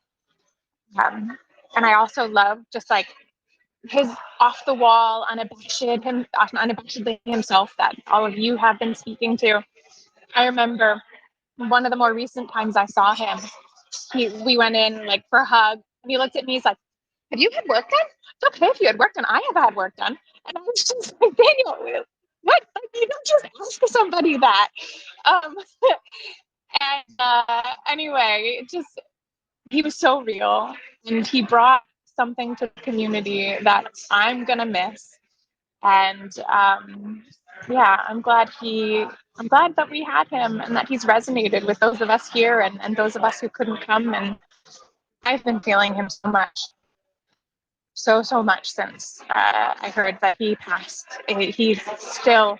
And I also love just like his off the wall, unabashedly himself that all of you have been speaking to. I remember one of the more recent times I saw him, we went in like for a hug and he looked at me, he's like, have you had work done? It's okay if you had work done. I have had work done. And I was just like, Daniel, what? Like, you don't just ask somebody that. Anyway, it just, he was so real and he brought something to the community that I'm going to miss. And yeah, I'm glad that we had him and that he's resonated with those of us here and those of us who couldn't come. And I've been feeling him so much since I heard that he passed. He's still,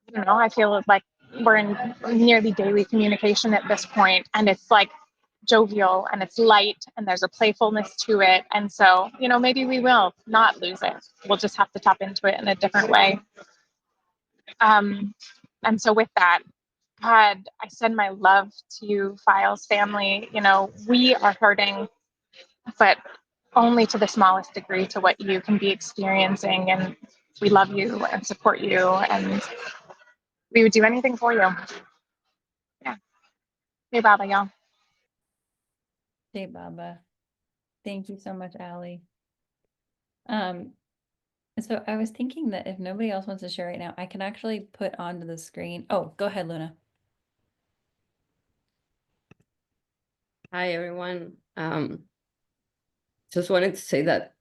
I don't know, I feel like we're in nearly daily communication at this point, and it's like jovial and it's light and there's a playfulness to it. And so, you know, maybe we will not lose it. We'll just have to tap into it in a different way. And so with that, God, I send my love to you, Files family. You know, we are hurting, but only to the smallest degree to what you can be experiencing. And we love you and support you, and we would do anything for you. Yeah. Hey, Baba, y'all. Hey, Baba. Thank you so much, Allie. So I was thinking that if nobody else wants to share right now, I can actually put onto the screen. Oh, go ahead, Luna. Hi, everyone. Just wanted to say that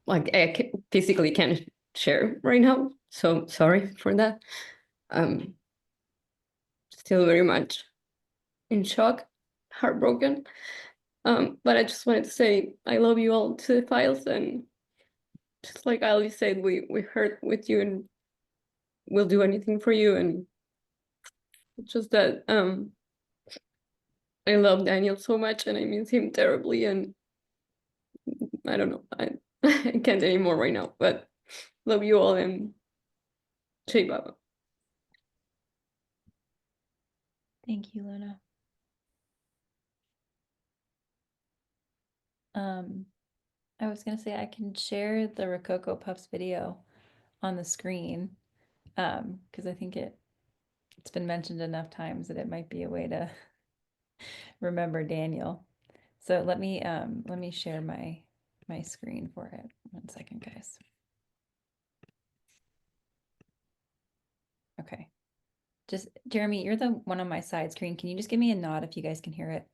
like physically can't share right now, so sorry for that. Still very much in shock, heartbroken. But I just wanted to say I love you all to the files, and just like Ali said, we heard with you and we'll do anything for you. And just that I love Daniel so much and I miss him terribly, and I don't know, I I can't anymore right now, but love you all and Jai Baba. Thank you, Luna. I was gonna say I can share the Rococo Puffs video on the screen, because I think it's been mentioned enough times that it might be a way to remember Daniel. So let me share my screen for it. 1 second, guys. Okay. Just Jeremy, you're the one on my side screen. Can you just give me a nod if you guys can hear it?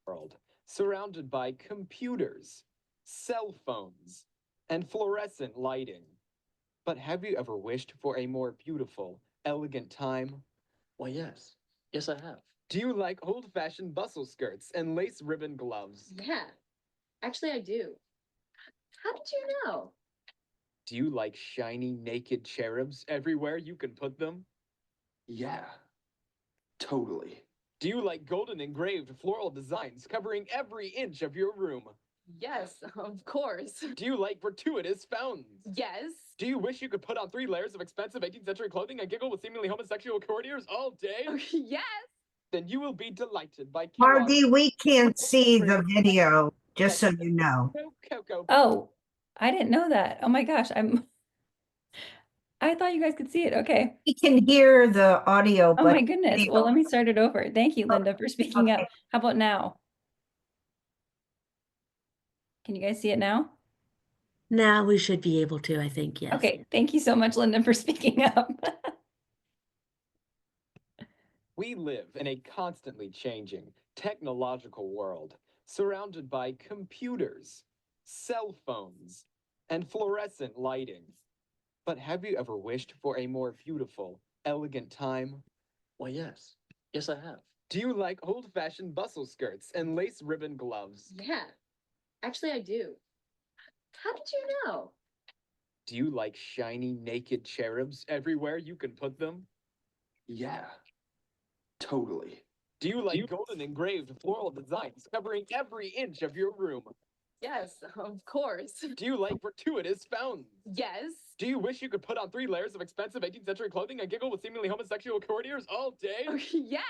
World, surrounded by computers, cell phones, and fluorescent lighting. But have you ever wished for a more beautiful, elegant time? Well, yes. Yes, I have. Do you like old-fashioned bustle skirts and lace ribbon gloves? Yeah, actually, I do. How did you know? Do you like shiny, naked cherubs everywhere you can put them? Yeah, totally. Do you like golden engraved floral designs covering every inch of your room? Yes, of course. Do you like gratuitous fountains? Yes. Do you wish you could put on 3 layers of expensive 18th century clothing and giggle with seemingly homosexual courtiers all day? Yes. Then you will be delighted by Margie, we can't see the video, just so you know. Cocoa. Oh, I didn't know that. Oh my gosh, I thought you guys could see it. Okay. We can hear the audio, Oh but my goodness. video- Well, let me start it over. Thank you, Linda, for speaking up. Okay. How about now? Can you guys see it now? Now we should be able to, I think, yes. Okay. Thank you so much, Linda, for speaking up. We live in a constantly changing technological world, surrounded by computers, cell phones, and fluorescent lighting. But have you ever wished for a more beautiful, elegant time? Well, yes. Yes, I have. Do you like old-fashioned bustle skirts and lace ribbon gloves? Yeah, actually, I do. How did you know? Do you like shiny, naked cherubs everywhere you can put them? Yeah, totally. Do you like golden engraved floral designs covering every inch of your room? Yes, of course. Do you like gratuitous fountains? Yes. Do you wish you could put on 3 layers of expensive 18th century clothing and giggle with seemingly homosexual courtiers all day? Yes.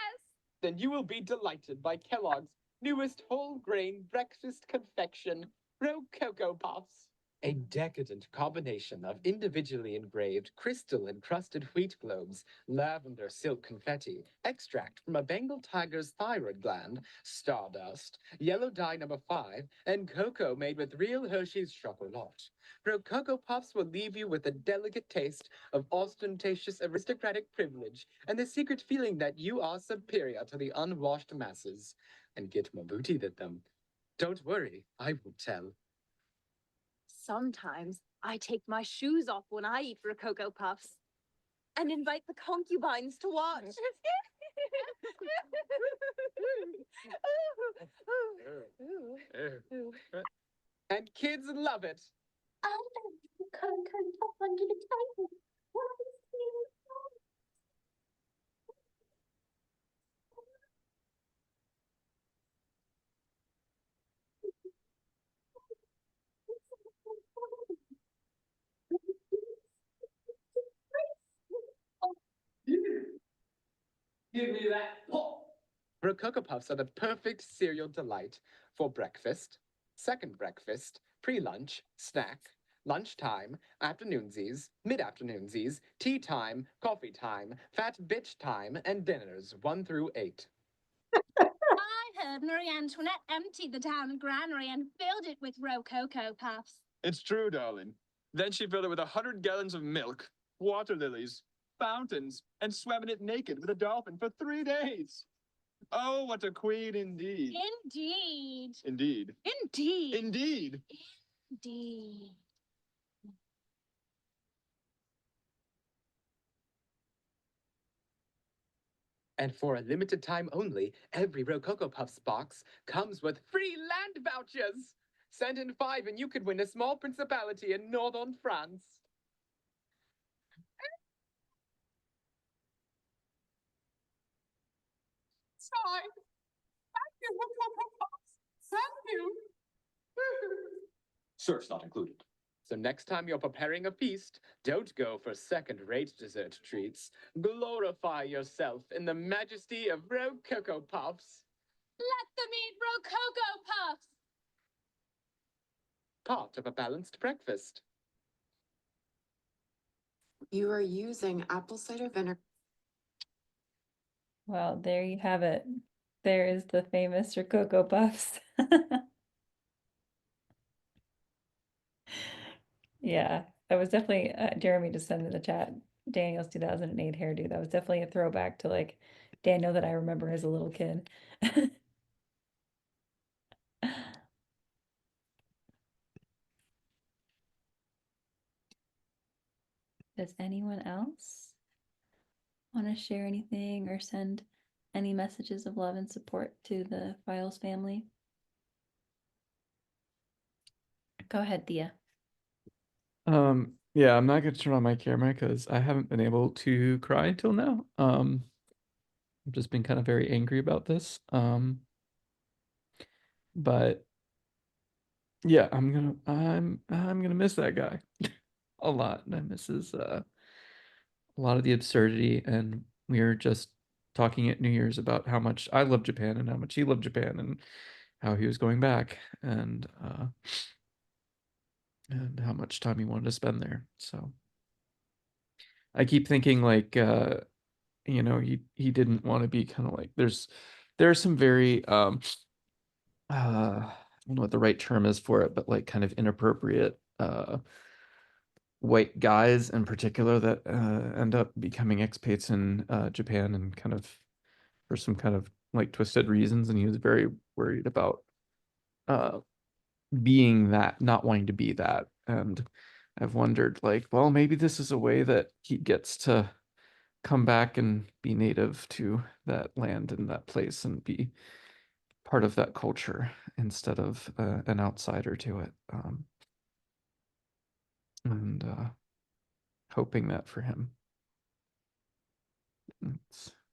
Then you will be delighted by Kellogg's newest whole grain breakfast confection, Rococo Puffs. A decadent combination of individually engraved crystal encrusted wheat globes, lavender silk confetti, extract from a Bengal tiger's thyroid gland, stardust, yellow dye number 5, and cocoa made with real Hershey's chocolate. Rococo Puffs will leave you with a delicate taste of ostentatious aristocratic privilege and the secret feeling that you are superior to the unwashed masses. And get more booty than them. Don't worry, I will tell. Sometimes I take my shoes off when I eat Rococo Puffs and invite the concubines to watch. And kids love it. Give me that pop. Rococo Puffs are the perfect cereal delight for breakfast, second breakfast, pre-lunch, snack, lunchtime, afternoonsies, mid-afternoonsies, tea time, coffee time, fat bitch time, and dinners 1 through 8. I heard Marie Antoinette emptied the town granary and filled it with Rococo Puffs. It's true, darling. Then she filled it with 100 gallons of milk, water lilies, fountains, and swam in it naked with a dolphin for 3 days. Oh, what a queen indeed. Indeed. Indeed. Indeed. Indeed. Indeed. And for a limited time only, every Rococo Puffs box comes with free land vouchers. Send in 5 and you could win a small principality in northern France. Sorry. Thank you, Rococo Puffs. Thank you. Search not included. So next time you're preparing a feast, don't go for second-rate dessert treats. Glorify yourself in the majesty of Rococo Puffs. Let them eat Rococo Puffs. Part of a balanced breakfast. You are using apple cider vinegar. Well, there you have it. There is the famous Rococo Puffs. Yeah, that was definitely Jeremy just sent in the chat. Daniel's 2008 hairdo. That was definitely a throwback to like Daniel that I remember as a little kid. Does anyone else want to share anything or send any messages of love and support to the Files family? Go ahead, Thea. Yeah, I'm not gonna turn on my camera because I haven't been able to cry till now. I've just been kind of very angry about this. But yeah, I'm gonna miss that guy a lot. I miss his a lot of the absurdity, and we were just talking at New Year's about how much I love Japan and how much he loved Japan and how he was going back and how much time he wanted to spend there. So I keep thinking like you know, he didn't want to be kind of like there are some very I don't know what the right term is for it, but like kind of inappropriate white guys in particular that end up becoming expats in Japan and kind of for some kind of like twisted reasons, and he was very worried about being that, not wanting to be that. And I've wondered like, well, maybe this is a way that he gets to come back and be native to that land and that place and be part of that culture instead of an outsider to it. And hoping that for him.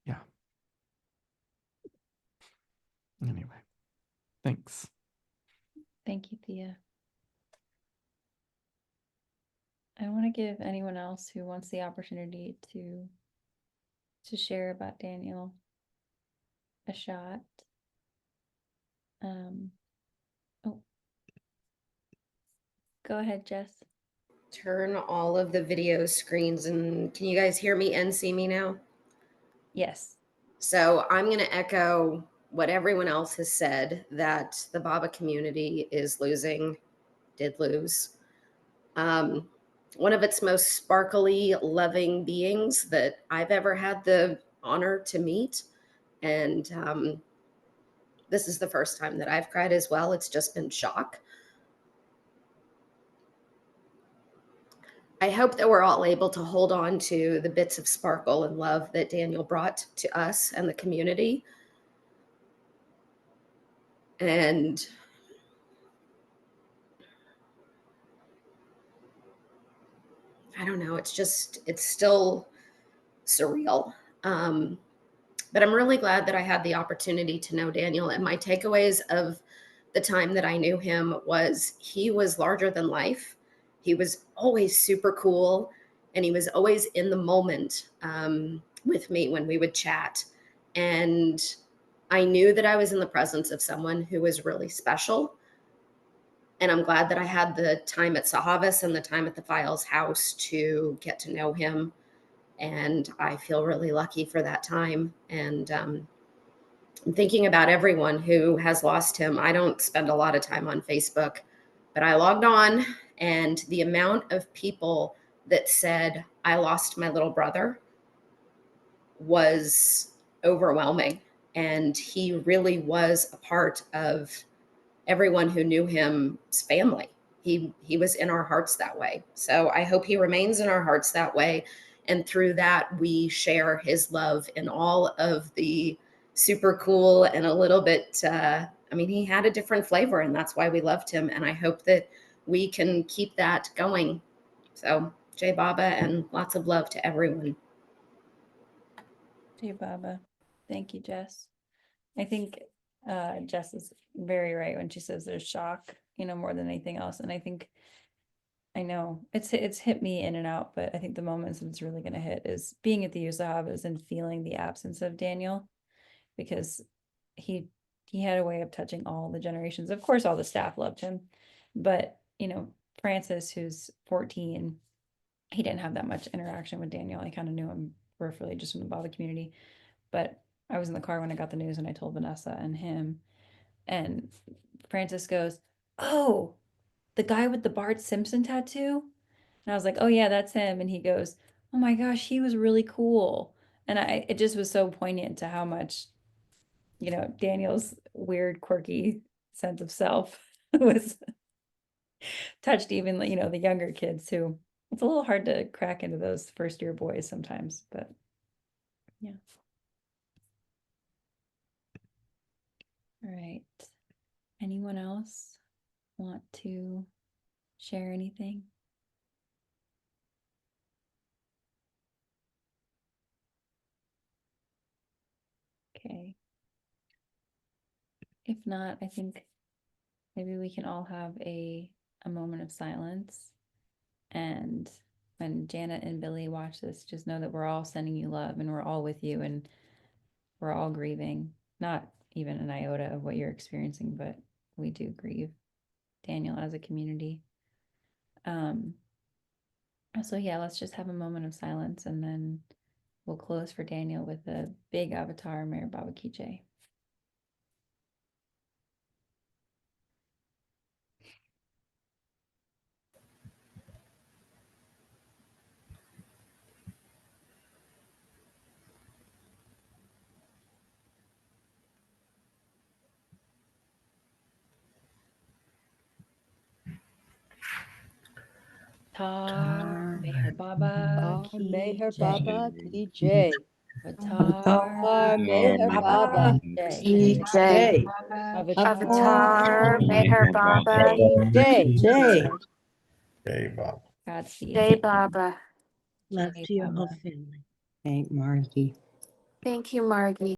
Yeah. Anyway, thanks. Thank you, Thea. I want to give anyone else who wants the opportunity to share about Daniel a shot. Oh, go ahead, Jess. Turn all of the video screens, and can you guys hear me and see me now? Yes. So I'm going to echo what everyone else has said, that the Baba community did lose one of its most sparkly, loving beings that I've ever had the honor to meet. And this is the first time that I've cried as well. It's just been shock. I hope that we're all able to hold on to the bits of sparkle and love that Daniel brought to us and the community. And I don't know, it's still surreal. But I'm really glad that I had the opportunity to know Daniel. And my takeaways of the time that I knew him was he was larger than life. He was always super cool, and he was always in the moment with me when we would chat. And I knew that I was in the presence of someone who was really special. And I'm glad that I had the time at Sahavas and the time at the Files house to get to know him. And I feel really lucky for that time. And I'm thinking about everyone who has lost him. I don't spend a lot of time on Facebook, but I logged on, and the amount of people that said, I lost my little brother, was overwhelming. And he really was a part of everyone who knew him's family. He was in our hearts that way. So I hope he remains in our hearts that way. And through that, we share his love in all of the super cool and a little bit, he had a different flavor, and that's why we loved him. And I hope that we can keep that going. So Jai Baba, and lots of love to everyone. Jai Baba. Thank you, Jess. I think Jess is very right when she says there's shock, more than anything else. And I know it's hit me in and out, but I think the moments that it's really going to hit is being at the Usahabas and feeling the absence of Daniel, because he had a way of touching all the generations. Of course, all the staff loved him, but Francis, who's 14, he didn't have that much interaction with Daniel. I kind of knew him peripherally just from the Baba community, but I was in the car when I got the news and I told Vanessa and him, and Francis goes, "Oh, the guy with the Bart Simpson tattoo?" And I was like, "Oh yeah, that's him." And he goes, "Oh my gosh, he was really cool." And it just was so poignant to how much, Daniel's weird, quirky sense of self was touched even, the younger kids who it's a little hard to crack into those first year boys sometimes, but yeah. All right. Anyone else want to share anything? Okay. If not, I think maybe we can all have a moment of silence. And when Janet and Billy watch this, just know that we're all sending you love and we're all with you and we're all grieving. Not even an iota of what you're experiencing, but we do grieve Daniel as a community. So yeah, let's just have a moment of silence and then we'll close for Daniel with a big avatar, Meher Baba Ki Jai. Tar Meher Baba Ki Meher Jai. Baba Ki Jai. Avatar Meher Meher Baba Baba Ki Jai. Avatar Meher Baba Jai. Godspeed. Jai Baba. Love Jai to your whole Baba. family. Thank Margie. Thank you, Margie.